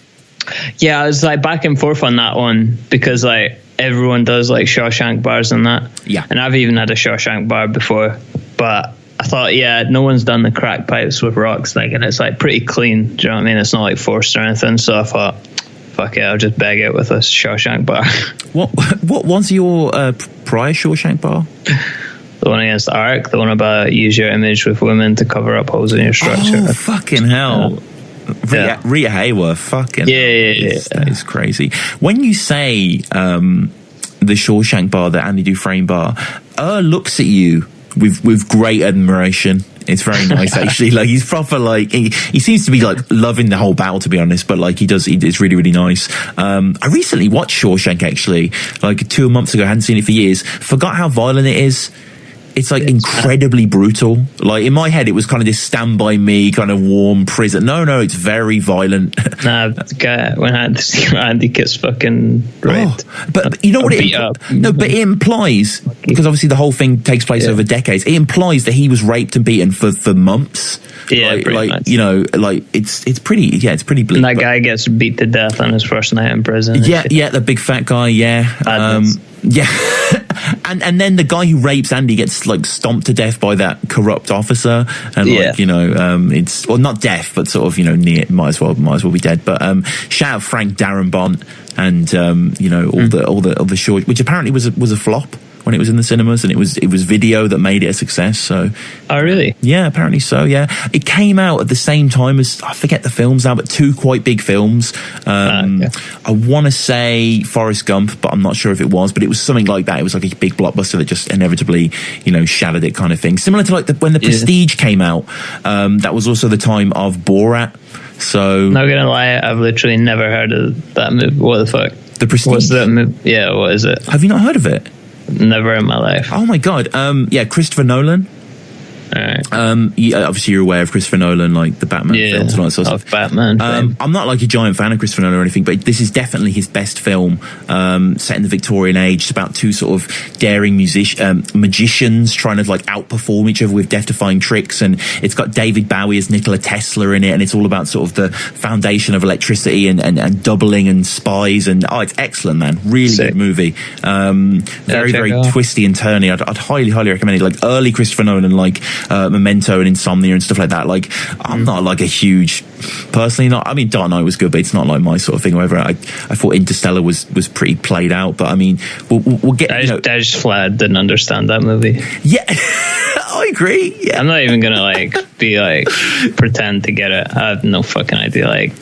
Yeah, I was like back and forth on that one because like everyone does like Shawshank bars and that. Yeah. And I've even had a Shawshank bar before, but I thought, no one's done the crack pipes with rocks, like, and it's like pretty clean. Do you know what I mean? It's not like forced or anything. So I thought, fuck it, I'll just beg it with a Shawshank bar. What was your prior Shawshank bar? The one against Ark, the one about use your image with women to cover up holes in your structure. Oh, fucking hell. Rita Hayworth, fucking that is crazy. When you say the Shawshank bar, the Andy Dufresne bar, looks at you with great admiration. It's very nice, actually. Like he's proper, like he seems to be like loving the whole battle, to be honest. But like it's really, really nice. I recently watched Shawshank, actually, like 2 months ago. I hadn't seen it for years. Forgot how violent it is. It's like incredibly brutal. Like in my head, it was kind of this Stand By Me kind of warm prison. No, it's very violent. Nah, when Andy gets fucking raped. Oh, but you know what but it implies, because obviously the whole thing takes place over decades. It implies that he was raped and beaten for months. Yeah, like you know, like it's pretty bleak. And that guy gets beat to death on his first night in prison. Yeah, the big fat guy. Yeah, yeah. And then the guy who rapes Andy gets like stomped to death by that corrupt officer, and like, you know, it's, well, not death, but sort of, you know, near, might as well be dead. But shout out Frank Darabont and you know, all the short, which apparently was a flop when it was in the cinemas, and it was video that made it a success. So, oh really? Yeah, apparently so. Yeah, it came out at the same time as, I forget the films now, but two quite big films. I want to say Forrest Gump, but I'm not sure if it was. But it was something like that. It was like a big blockbuster that just inevitably, you know, shattered it, kind of thing. Similar to like when the Prestige came out. That was also the time of Borat. So, not gonna lie, I've literally never heard of that movie. What the fuck? The Prestige. What's that movie? Yeah, what is it? Have you not heard of it? Never in my life. Oh my god. Christopher Nolan. All right. Obviously you're aware of Christopher Nolan, like the Batman films and all that sort of stuff. Batman. I'm not like a giant fan of Christopher Nolan or anything, but this is definitely his best film, set in the Victorian age. It's about two sort of daring magicians trying to like outperform each other with death-defying tricks, and it's got David Bowie as Nikola Tesla in it, and it's all about sort of the foundation of electricity and doubling and spies, and it's excellent, man. Really good movie. Very twisty and turny. I'd highly recommend it. Like early Christopher Nolan, like Memento and Insomnia and stuff like that. Like, I'm not like a huge, personally not, I mean, Dark Knight was good, but it's not like my sort of thing. However, I thought Interstellar was pretty played out, but I mean, we'll get, I just flat didn't understand that movie. Yeah. I agree. Yeah. I'm not even gonna like be like pretend to get it. I have no fucking idea. Like,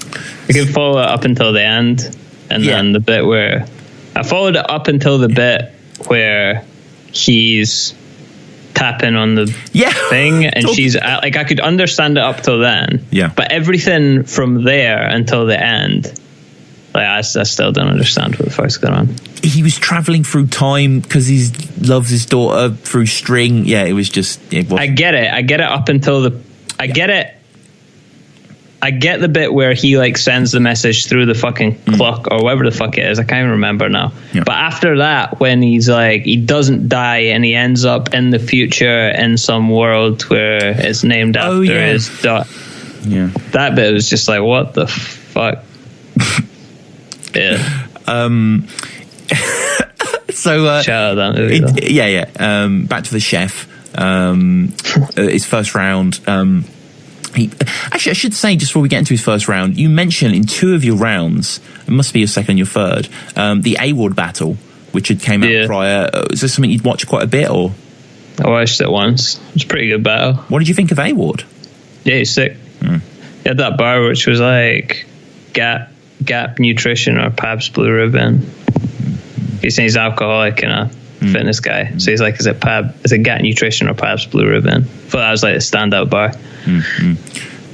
I could follow it up until the end, and then the bit where I followed it up until the bit where he's tapping on the thing, and she's like, I could understand it up till then, but everything from there until the end Like, I still don't understand what the fuck's going on. He was traveling through time because he loves his daughter through string. Yeah, it was just. I get it. I get it up until I get it. I get the bit where he like sends the message through the fucking clock or whatever the fuck it is. I can't even remember now. Yeah. But after that, when he's like, he doesn't die and he ends up in the future in some world where it's named after his daughter. Yeah. That bit was just like, what the fuck? Yeah. So shout out that movie. Back to the chef. His first round. Actually, I should say, just before we get into his first round, you mentioned in 2 of your rounds, it must be your second and your third, the A-Ward battle, which had came out prior. Is this something you'd watch quite a bit, or? I watched it once. It was a pretty good battle. What did you think of A-Ward? Yeah, he's sick. He had that bar which was like Gap Nutrition or Pabst Blue Ribbon. He's saying he's alcoholic and a fitness guy. So he's like, is it Gap Nutrition or Pabst Blue Ribbon? I thought that was like a standout bar.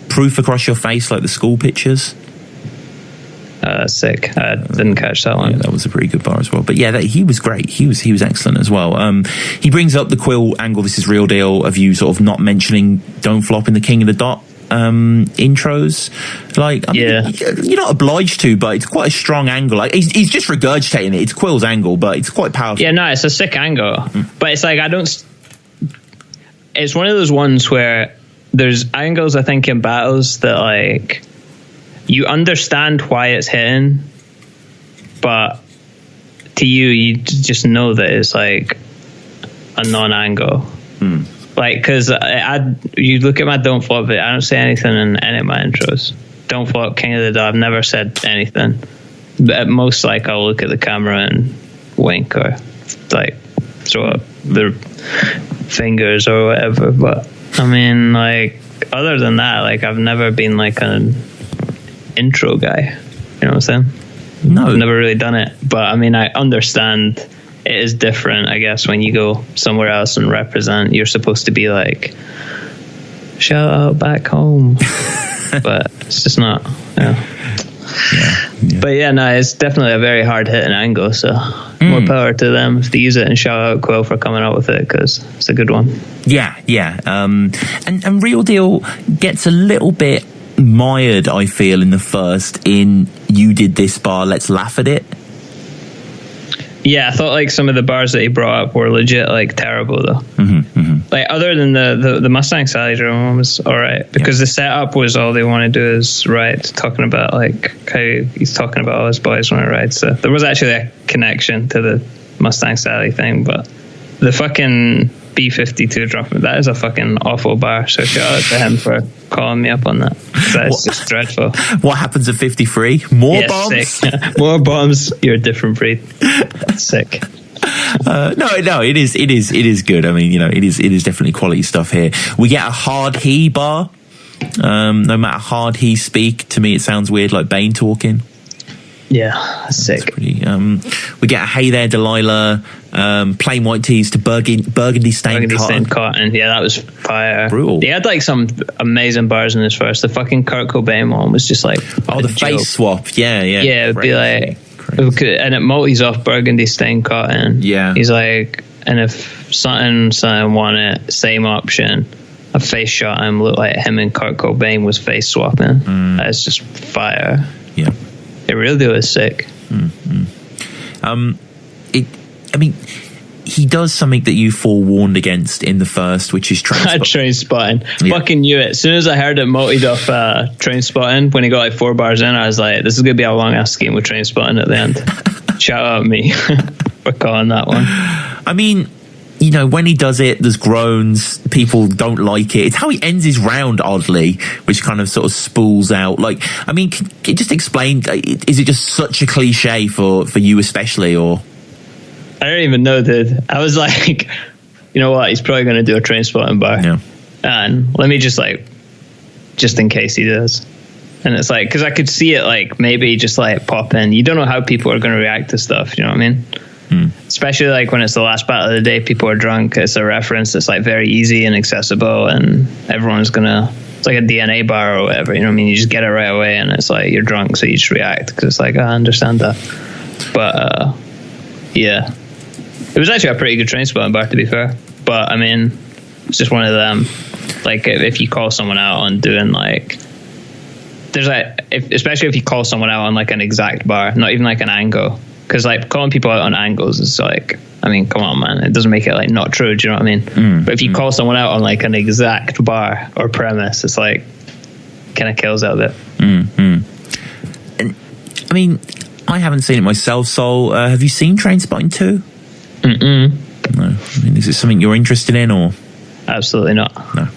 Proof across your face like the school pictures. Sick. I didn't catch that one. Yeah, that was a pretty good bar as well. But yeah, he was great. He was excellent as well. He brings up the Quill angle. This is real deal of you sort of not mentioning Don't Flop in the King of the Dot intros. Like, I mean, you're not obliged to, but it's quite a strong angle. Like, he's just regurgitating it. It's Quill's angle, but it's quite powerful. Yeah, no, it's a sick angle. But it's like, it's one of those ones where there's angles, I think, in battles that like you understand why it's hitting, but to you just know that it's like a non-angle. Like, because you look at my Don't Flop bit, I don't say anything in any of my intros. Don't Flop, King of the Dot, I've never said anything. But at most, like, I'll look at the camera and wink or like throw up their fingers or whatever. But I mean, like, other than that, like, I've never been like an intro guy. You know what I'm saying? No, I've never really done it. But I mean, I understand it is different, I guess, when you go somewhere else and represent. You're supposed to be like, shout out back home. But it's just not. Yeah. But yeah, no, it's definitely a very hard hitting angle. So more power to them if they use it, and shout out Quill for coming up with it, because it's a good one. Yeah. And Real Deal gets a little bit mired, I feel, in the first. In you did this bar, let's laugh at it. Yeah, I thought like some of the bars that he brought up were legit like terrible though. Like, other than the Mustang Sally drum one was all right, because the setup was all they want to do is ride, talking about like how he's talking about all his boys when he rides. So there was actually a connection to the Mustang Sally thing, but the fucking B-52 drum, that is a fucking awful bar. So shout out to him for calling me up on that. That's just dreadful. What happens at 53? More bombs? Sick. More bombs. You're a different breed. That's sick. No, it is good. I mean, you know, it is definitely quality stuff here. We get a hard he bar. No matter hard he speak, to me it sounds weird, like Bane talking. Yeah, that's sick. That's pretty, we get a hey there Delilah, plain white tees to burgundy stained cotton. Yeah, that was fire. Brutal. He had like some amazing bars in his first. The fucking Kurt Cobain one was just like, the face swap. Yeah, it would be like, and it multis off burgundy stained cotton. Yeah, he's like, and if something want it, same option. A face shot him, looked like him and Kurt Cobain was face swapping. That's just fire. Yeah. It really was sick. He does something that you forewarned against in the first, which is train spotting. Yeah. Fucking knew it. As soon as I heard it multied off train spotting, when he got like 4 bars in, I was like, this is going to be a long ass scheme with train spotting at the end. Shout out me for calling that one. I mean, you know, when he does it, there's groans. People don't like it. It's how he ends his round, oddly, which kind of sort of spools out. Like, I mean, can you just explain? Is it just such a cliche for you, especially, or? I don't even know, dude. I was like, you know what? He's probably going to do a train spotting bar. Yeah. And let me just in case he does. And it's like, because I could see it like maybe just like pop in. You don't know how people are going to react to stuff. You know what I mean? Especially like when it's the last battle of the day, people are drunk. It's a reference that's like very easy and accessible, and everyone's gonna it's like a DNA bar or whatever, you know what I mean? You just get it right away, and it's like you're drunk, so you just react because it's like, I understand that. But yeah, it was actually a pretty good train spotting bar, to be fair. But I mean, it's just one of them. Like if you call someone out on doing like, there's like, especially if you call someone out on like an exact bar, not even like an angle, because like calling people out on angles is like, I mean, come on, man, it doesn't make it like not true. Do you know what I mean? But if you call someone out on like an exact bar or premise, it's like kind of kills out a bit. And I mean, I haven't seen it myself, so have you seen Trainspotting 2? No. I mean, is it something you're interested in, or? Absolutely not. No.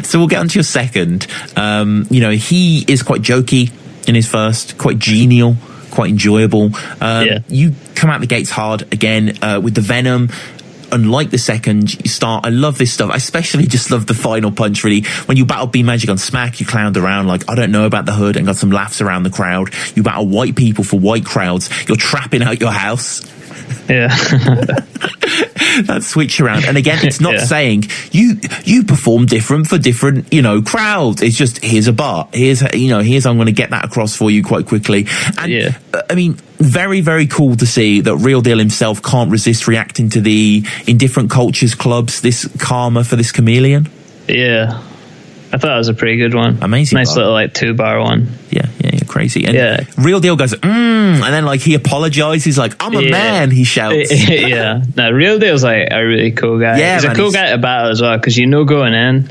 So we'll get on to your second. You know, he is quite jokey in his first, quite genial, quite enjoyable. You come out the gates hard again with the Venom. Unlike the second, you start. I love this stuff. I especially just love the final punch, really. When you battle B-Magic on Smack, you clowned around like, I don't know about the hood, and got some laughs around the crowd. You battle white people for white crowds. You're trapping out your house. Yeah. That switch around. And again, it's not saying you perform different for different, you know, crowds. It's just, here's a bar. Here's I'm going to get that across for you quite quickly. And I mean, very, very cool to see that Real Deal himself can't resist reacting to the, in different cultures, clubs, this karma for this chameleon. Yeah. I thought it was a pretty good one. Amazing. Nice little like 2-bar one. Yeah, crazy. And Real Deal goes, and then like he apologizes, like, I'm a man, he shouts. Yeah. No, Real Deal's like a really cool guy. Yeah, he's a cool guy to battle as well, because you know going in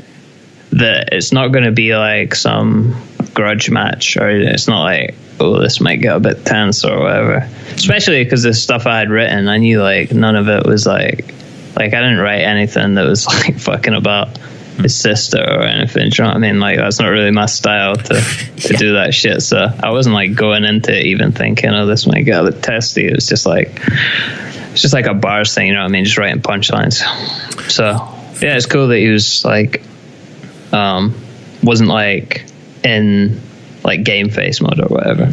that it's not going to be like some grudge match, or it's not like, oh, this might get a bit tense or whatever. Especially because the stuff I had written, I knew like none of it was like I didn't write anything that was like fucking about his sister or anything. Do you know what I mean? Like, that's not really my style to do that shit. So I wasn't like going into it even thinking, oh, this might get a bit testy. It was just like, it's just like a bars thing, you know what I mean? Just writing punchlines. So yeah, it's cool that he was like, wasn't like in like game face mode or whatever.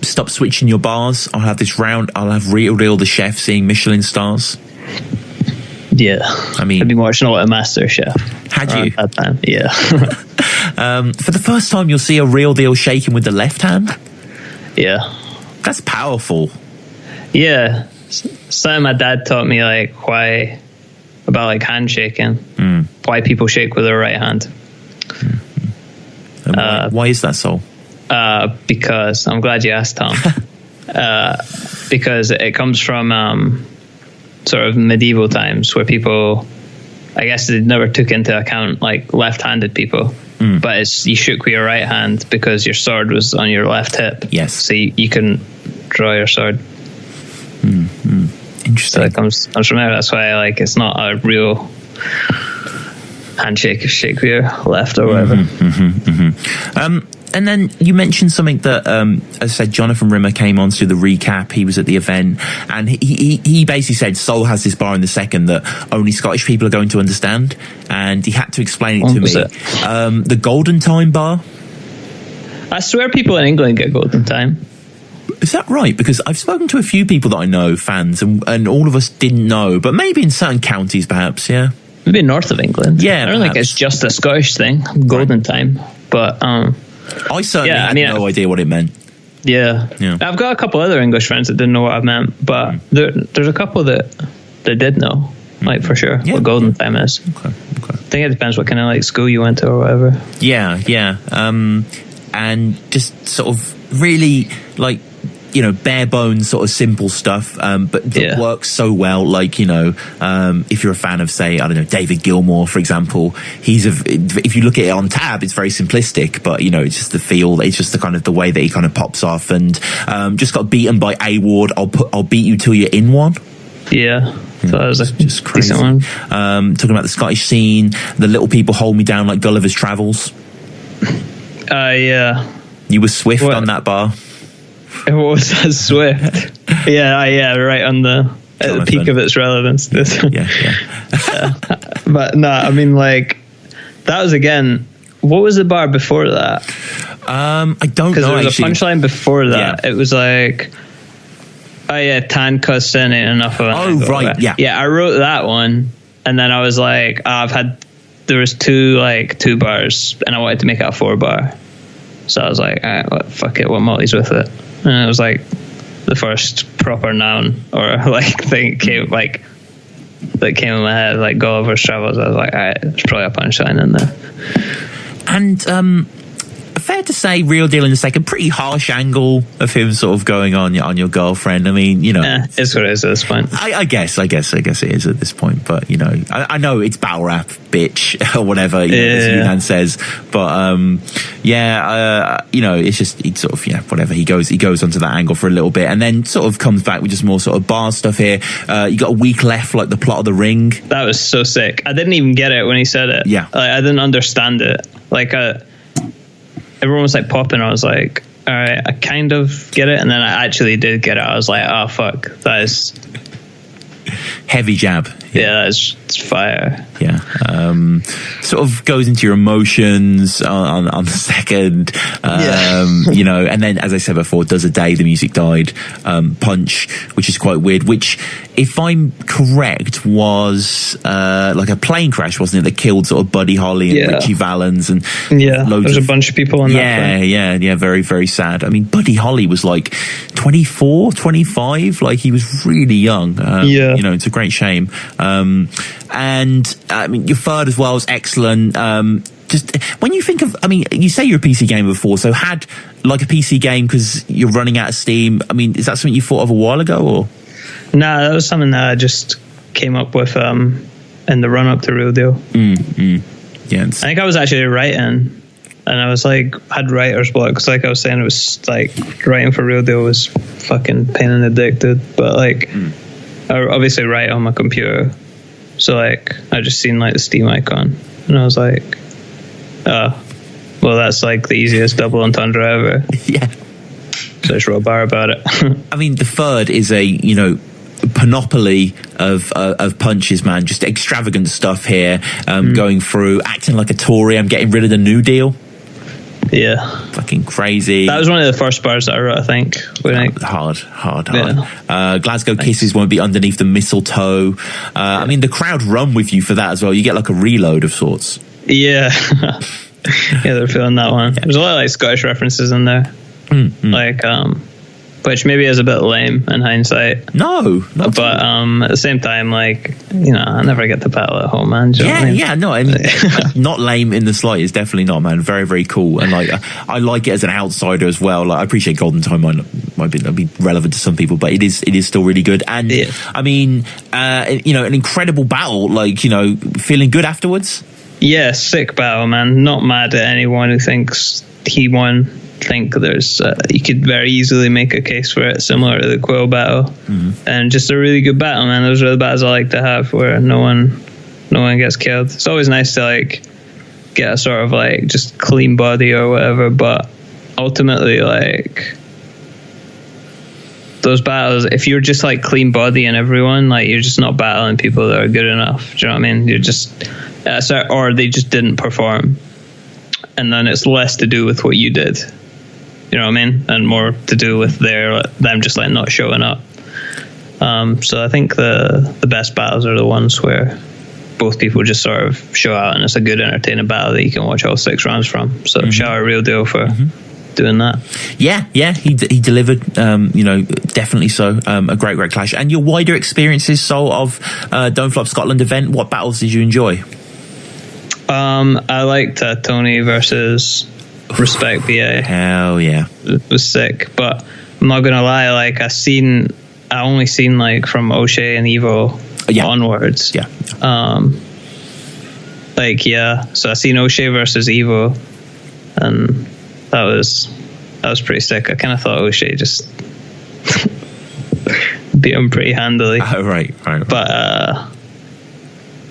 Stop switching your bars. I'll have this round. I'll have Real Deal the chef seeing Michelin stars. Yeah, I mean, I've been watching a lot of MasterChef. Had you? That time, yeah. For the first time, you'll see a Real Deal shaking with the left hand. Yeah, that's powerful. Yeah, something my dad taught me, like why about like handshaking, why people shake with their right hand. Why is that so? Because I'm glad you asked, Tom. Because it comes from sort of medieval times where people, I guess they never took into account like left-handed people, but it's you shook with your right hand because your sword was on your left hip. Yes. So you couldn't draw your sword. Interesting. So it comes from there. That's why like it's not a real handshake, shake with your left or whatever. And then you mentioned something that, as I said, Jonathan Rimmer came on to do the recap. He was at the event, and he basically said Soul has this bar in the second that only Scottish people are going to understand, and he had to explain it to me. The Golden Time bar. I swear people in England get Golden Time. Is that right? Because I've spoken to a few people that I know, fans, and all of us didn't know, but maybe in certain counties, perhaps, yeah? Maybe north of England. Yeah, I don't think it's just a Scottish thing, Golden Time, but... I certainly had no idea what it meant. Yeah. I've got a couple other English friends that didn't know what I meant, but there's a couple that did know, like for sure, what Golden Time is. Okay. I think it depends what kind of like school you went to or whatever. Yeah. And just sort of really like, you know, bare bones sort of simple stuff, but that works so well. Like, you know, if you're a fan of, say, I don't know, David Gilmour, for example, if you look at it on tab, it's very simplistic, but, you know, it's just the feel, it's just the kind of the way that he kind of pops off, and just got beaten by A Ward. I'll beat you till you're in one. Yeah. So that was a just crazy one. Talking about the Scottish scene, the little people hold me down like Gulliver's Travels. Yeah. You were swift on that bar. It was swift. Yeah, right on the peak of its relevance. Yeah. But no, I mean, like, that was again. What was the bar before that? I don't know. Because there was a punchline before that. It was like, Tan cussed in ain't enough of it. Oh, right. Yeah. I wrote that one, and then I was like, I've had there was two bars, and I wanted to make it a 4-bar. So I was like, all right, fuck it, what multis with it? And it was like the first proper noun or like thing that came in my head, like Gulliver's Travels. I was like, all right, there's probably a punchline in there. And fair to say, Real Deal in the second, pretty harsh angle of him sort of going on your girlfriend. I mean, you know, it's what it is at this point. I guess it is at this point. But you know, I know it's battle rap, bitch, or whatever, as Yunan says. But you know, it's just sort of whatever. He goes onto that angle for a little bit, and then sort of comes back with just more sort of bar stuff here. You got a week left, like the plot of The Ring. That was so sick. I didn't even get it when he said it. Yeah, I didn't understand it. Like everyone was like popping. I was like, all right, I kind of get it. And then I actually did get it. I was like, oh, fuck. That is... heavy jab. Yeah, it's fire. Yeah. Sort of goes into your emotions on the second. You know, and then, as I said before, Does a Day, the music died. Punch, which is quite weird, which, if I'm correct, was like a plane crash, wasn't it, that killed sort of Buddy Holly and Richie Valens and there's a bunch of people on that. Yeah, very, very sad. I mean, Buddy Holly was like 24, 25, like he was really young. You know, it's a great shame. And I mean, your third as well is excellent. Just when you think of, I mean, you say you're a PC gamer before, so had like a PC game because you're running out of steam. I mean, is that something you thought of a while ago, or? No, that was something that I just came up with in the run up to Real Deal. Yeah, I think I was actually writing, and I was like, had writer's block, because like I was saying, it was like writing for Real Deal was fucking pain in the dick, dude. But like, I obviously write on my computer, so like I just seen like the Steam icon, and I was like, well, that's like the easiest double entendre ever. Yeah. So I just wrote a bar about it. I mean, the third is a panoply of punches, man. Just extravagant stuff here. Going through, acting like a Tory. I'm getting rid of the New Deal. Yeah, fucking crazy. That was one of the first bars that I wrote, I think. Hard. Yeah. Glasgow Kisses won't be underneath the mistletoe. I mean, the crowd run with you for that as well. You get like a reload of sorts. Yeah. Yeah, they're feeling that one. There's a lot of like Scottish references in there. Like, which maybe is a bit lame in hindsight. No, but at the same time, like, you know, I never get to battle at home, man. I mean, not lame in the slightest, definitely not, man. Very, very cool, and like I like it as an outsider as well. Like, I appreciate Golden Time might be relevant to some people, but it is still really good. And I mean, you know, an incredible battle. Like, you know, feeling good afterwards. Yeah, sick battle, man. Not mad at anyone who thinks he won. Think there's you could very easily make a case for it, similar to the Quill battle, and just a really good battle, man. Those are the battles I like to have, where no one gets killed. It's always nice to like get a sort of like just clean body or whatever, but ultimately, like, those battles, if you're just like clean body and everyone, like, you're just not battling people that are good enough. Do you know what I mean? You're just or they just didn't perform, and then it's less to do with what you did. You know what I mean? And more to do with them just like not showing up. So I think the best battles are the ones where both people just sort of show out, and it's a good entertaining battle that you can watch all 6 rounds from. So shout out Real Deal for doing that. Yeah, he delivered. You know, definitely so. A great clash. And your wider experiences, of Don't Flop Scotland event. What battles did you enjoy? I liked Tony versus Respect BA. Hell yeah, it was sick. But I'm not gonna lie, like I only seen like from O'Shea and Evo onwards. So I seen O'Shea versus Evo, and that was pretty sick. I kind of thought O'Shea just beat him pretty handily. Right. But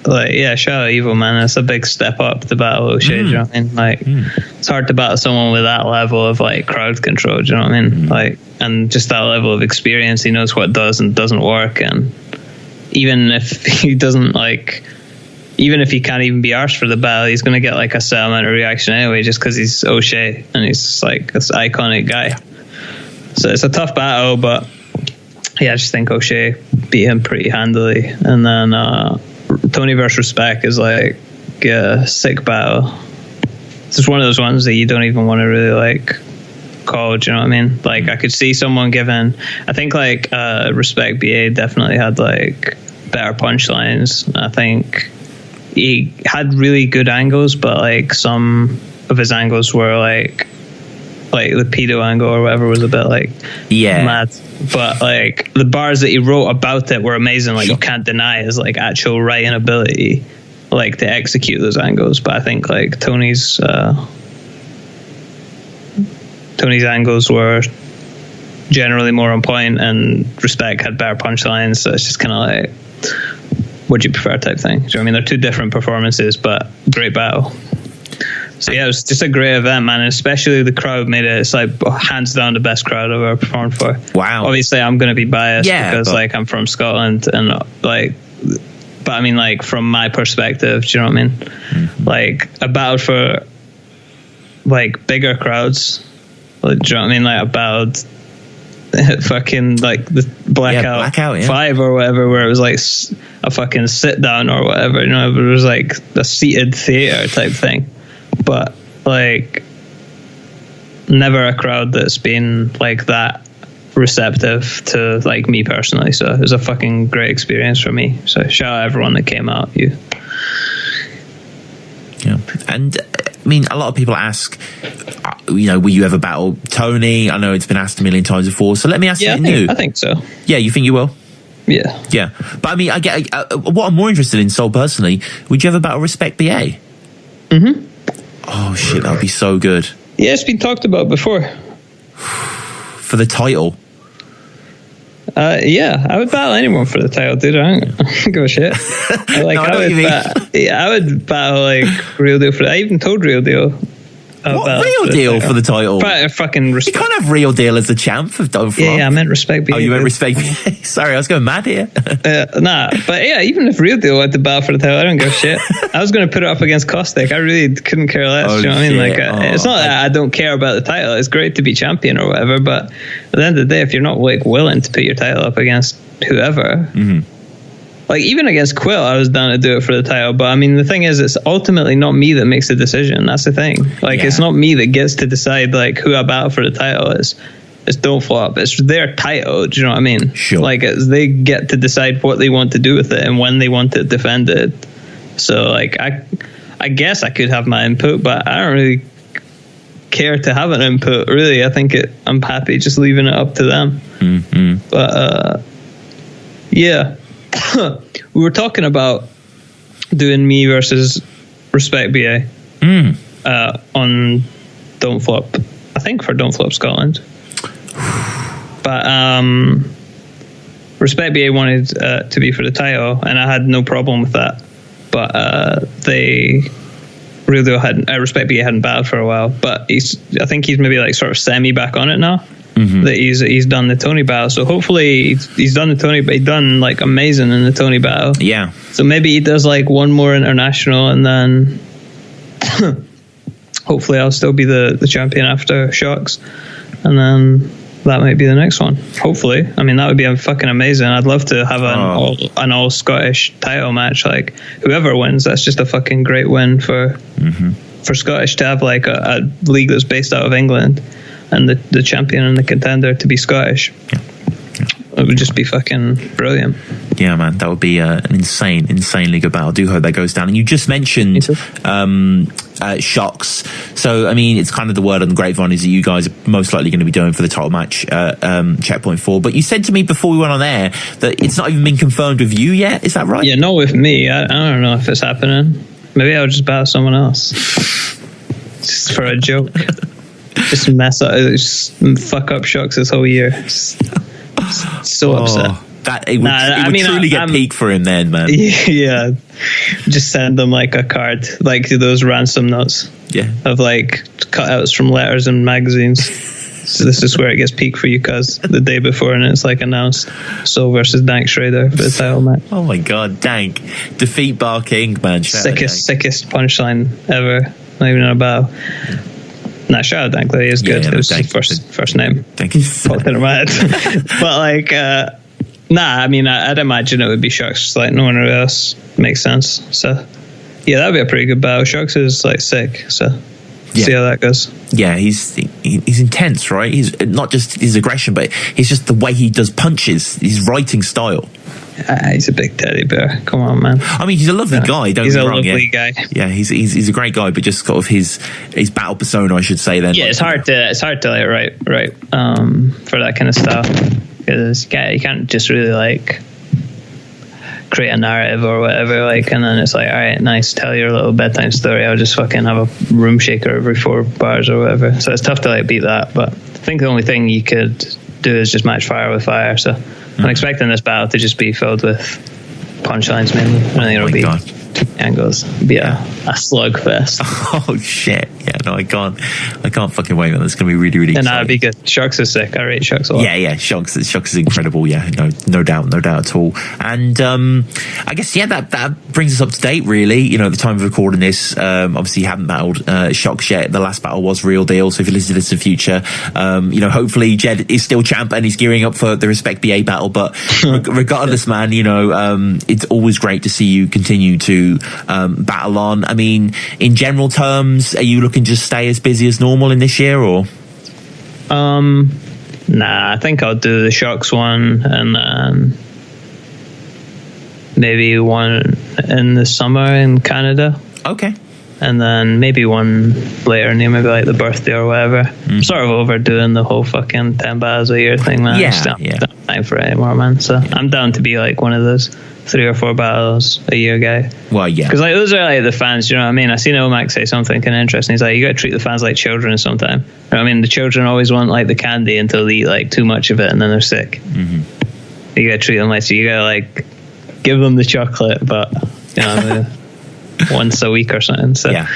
like, yeah, shout out Evo, man. It's a big step up to battle O'Shea. Do you know what I mean? Like, it's hard to battle someone with that level of like crowd control. Do you know what I mean? Like, and just that level of experience. He knows what does and doesn't work. And even if he doesn't like, even if he can't even be arsed for the battle, he's going to get like a set amount of reaction anyway, just because he's O'Shea and he's like this iconic guy. So it's a tough battle, but yeah, I just think O'Shea beat him pretty handily. And then Tony versus Respect is like sick battle. It's just one of those ones that you don't even want to really like call. Do you know what I mean? Like I could see someone giving. I think like Respect BA definitely had like better punchlines. I think he had really good angles, but like some of his angles were like the pedo angle or whatever was a bit like mad. But like the bars that he wrote about it were amazing. Like you can't deny his like actual writing ability, like to execute those angles. But I think like Tony's angles were generally more on point, and Respect had better punchlines. So it's just kind of like, would you prefer type thing. Do you know what I mean? They're two different performances, but great battle. So yeah, it was just a great event, man. And especially the crowd made it. It's like hands down the best crowd I've ever performed for. Wow. Obviously, I'm going to be biased because like I'm from Scotland, and like, but I mean, like from my perspective, do you know what I mean? Mm-hmm. Like a battle for like bigger crowds. Like, do you know what I mean? Like about fucking like the Blackout 5 or whatever, where it was like a fucking sit down or whatever. You know, it was like a seated theater type thing. But like never a crowd that's been like that receptive to like me personally. So it was a fucking great experience for me. So shout out everyone that came out. Yeah, and I mean, a lot of people ask, you know, will you ever battle Tony? I know it's been asked a million times before, so let me ask something new. I think so. Yeah, you think you will? Yeah. But I mean, I get what I'm more interested in, Sol, personally. Would you ever battle Respect BA? Mm-hmm. Oh shit, that would be so good. Yeah, it's been talked about before. For the title. Yeah, I would battle anyone for the title, dude. I don't give a shit. I would battle like Real Deal for that. I even told Real Deal. What Real Deal for the title? Fucking Respect. You can't have Real Deal as the champ of Don't Flop. Yeah, I meant Respect BA. Oh, you meant Respect BA. Sorry, I was going mad here. Nah, but yeah, even if Real Deal went to battle for the title, I don't give a shit. I was going to put it up against Caustic. I really couldn't care less. You know what I mean? Like, it's not that I don't care about the title. It's great to be champion or whatever, but at the end of the day, if you're not like willing to put your title up against whoever, like even against Quill, I was down to do it for the title. But I mean, the thing is, it's ultimately not me that makes the decision. That's the thing. Like, it's not me that gets to decide like who I battle for the title. It's Don't Flop. It's their title. Do you know what I mean? Sure. Like, they get to decide what they want to do with it and when they want it defended. So like, I guess I could have my input, but I don't really care to have an input. Really, I think I'm happy just leaving it up to them. Mm-hmm. But yeah. We were talking about doing me versus Respect BA on Don't Flop. I think for Don't Flop Scotland. But Respect BA wanted to be for the title, and I had no problem with that. But Respect BA hadn't battled for a while. But I think he's maybe like sort of semi back on it now. Mm-hmm. That he's done the Tony battle, so hopefully he's done the Tony, but he's done like amazing in the Tony battle. Yeah. So maybe he does like one more international, and then hopefully I'll still be the champion after Shocks, and then that might be the next one. Hopefully, I mean that would be fucking amazing. I'd love to have an all Scottish title match. Like whoever wins, that's just a fucking great win for Scottish to have like a league that's based out of England. And the champion and the contender to be Scottish. It would just be fucking brilliant. Yeah, man, that would be an insanely good battle. I do hope that goes down. And you just mentioned Shocks. So, I mean, it's kind of the word on the grapevine is that you guys are most likely going to be doing for the title match Checkpoint 4. But you said to me before we went on air that it's not even been confirmed with you yet. Is that right? Yeah, not with me. I don't know if it's happening. Maybe I'll just battle someone else. Just for a joke. Just mess up, just fuck up Shocks this whole year. So upset. That it would truly get peak for him then, man. Yeah, just send them like a card, like those ransom notes. Yeah, of like cutouts from letters and magazines. So this is where it gets peak for you, cuz the day before, and it's like announced Soul versus Dank Schrader for the title match. Oh my god, Dank defeat Bar King, man. Sickest punchline ever. Not even in a battle. Nah, shout out Dank, he is good. It was his first name. Thank you. Popped in my head. But like, I mean, I'd imagine it would be Shocks. Like, no one else makes sense. So, Yeah, that'd be a pretty good battle. Shucks is like sick, so see how that goes. Yeah, he's intense, right? He's not just his aggression, but he's just the way he does punches, his writing style. He's a big teddy bear. Come on, man. I mean, he's a lovely guy. Don't he's get me a wrong. Lovely guy. Yeah, he's a great guy, but just sort of his battle persona, I should say. Then, yeah, it's hard to like write for that kind of stuff, because you can't just really like create a narrative or whatever, like, and then it's like, all right, nice, tell your little bedtime story. I'll just fucking have a room shaker every 4 bars or whatever. So it's tough to like beat that. But I think the only thing you could do is just match fire with fire. So I'm expecting this battle to just be filled with punchlines mainly. I think it'll be angles. It'll be a slugfest. Oh shit! Yeah, no, I can't fucking wait. Man, it's gonna be really, really. And exciting. that'd be good. Shucks is sick. I rate Shucks a lot. Yeah, Shucks is incredible. Yeah, no doubt at all. And I guess that brings us up to date. Really, at the time of recording this, obviously you haven't battled Shucks yet. The last battle was Real Deal. So if you listen to this in the future, hopefully Jed is still champ and he's gearing up for the Respect BA battle. But regardless, man, it's always great to see you continue to battle on. I mean, in general terms, are you looking to just stay as busy as normal in this year, or? Nah, I think I'll do the Shucks one, and then maybe one in the summer in Canada. Okay. And then maybe one later, maybe like the birthday or whatever. I'm sort of overdoing the whole fucking 10 battles a year thing, man. I just don't have time for it anymore, man. So I'm down to be like one of those 3 or 4 battles a year guy. Well, yeah. Because like those are like the fans, you know what I mean? I seen Omac say something kind of interesting. He's like, you got to treat the fans like children sometime. You know what I mean? The children always want like the candy until they eat like too much of it and then they're sick. Mm-hmm. You got to treat them like, so you got to like give them the chocolate, but once a week or something. So yeah.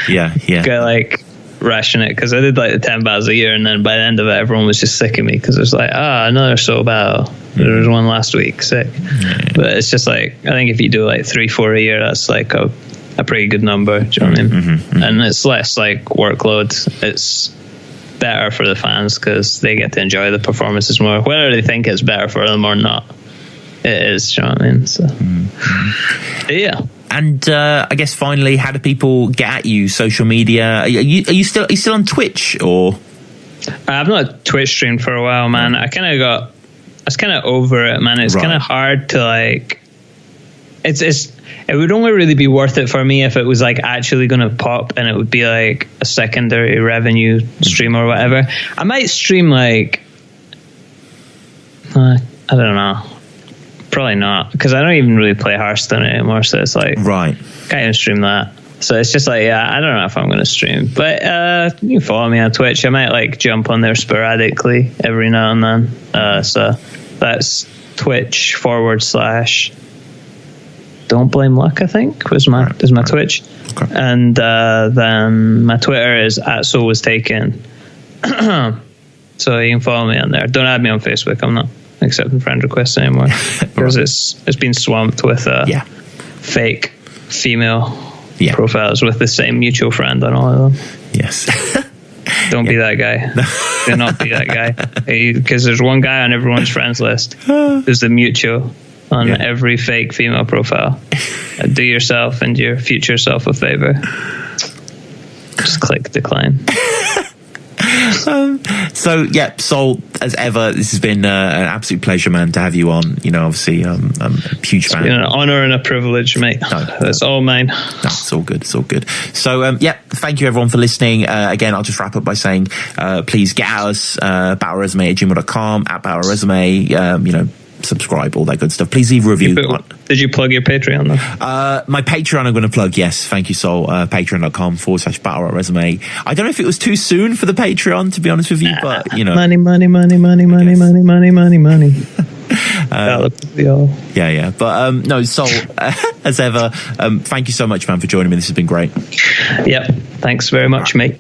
Gotta like ration it, because I did like the 10 battles a year, and then by the end of it, everyone was just sick of me because it was like, another soul battle. There was one last week, sick. But it's just like, I think if you do like 3-4 a year, that's like a pretty good number. Do you know what I mean? Mm-hmm. And it's less like workload. It's better for the fans because they get to enjoy the performances more, whether they think it's better for them or not. It is. Do you know what I mean? So yeah. And I guess finally, how do people get at you? Social media? Are you still on Twitch, or? I've not Twitch streamed for a while, man. I was kind of over it, man. It's kind of hard to like. It would only really be worth it for me if it was like actually going to pop, and it would be like a secondary revenue stream or whatever. I might stream like. I don't know. Probably not, because I don't even really play Hearthstone anymore, so it's like can't even stream that. So it's just like, I don't know if I'm going to stream, but you can follow me on Twitch. I might like jump on there sporadically every now and then. So that's Twitch / Don't Blame Luck, I think is my Twitch. Okay. And then my Twitter is @SoulWasTaken. So you can follow me on there. Don't add me on Facebook. I'm not accepting friend requests anymore because it's been swamped with fake female profiles with the same mutual friend on all of them. Yes. Don't be that guy. Do not be that guy, because there's one guy on everyone's friends list who's the mutual on every fake female profile. Do yourself and your future self a favor. Just click decline. Soul, as ever, this has been an absolute pleasure, man, to have you on. Obviously, I'm a huge fan. It's been an honor and a privilege, mate. That's all mine. It's all good. So, thank you everyone for listening. Again, I'll just wrap up by saying, please get at us, battleraresume@gmail.com, @battleraresume, subscribe, all that good stuff. Please leave a review. Did you plug your Patreon though? My Patreon I'm going to plug, yes. Thank you, Soul. Patreon.com/battlerapresume. I don't know if it was too soon for the Patreon, to be honest with you, but money. That would be all. Yeah. But no, Soul, as ever, thank you so much, man, for joining me. This has been great. Yep. Thanks very much, mate.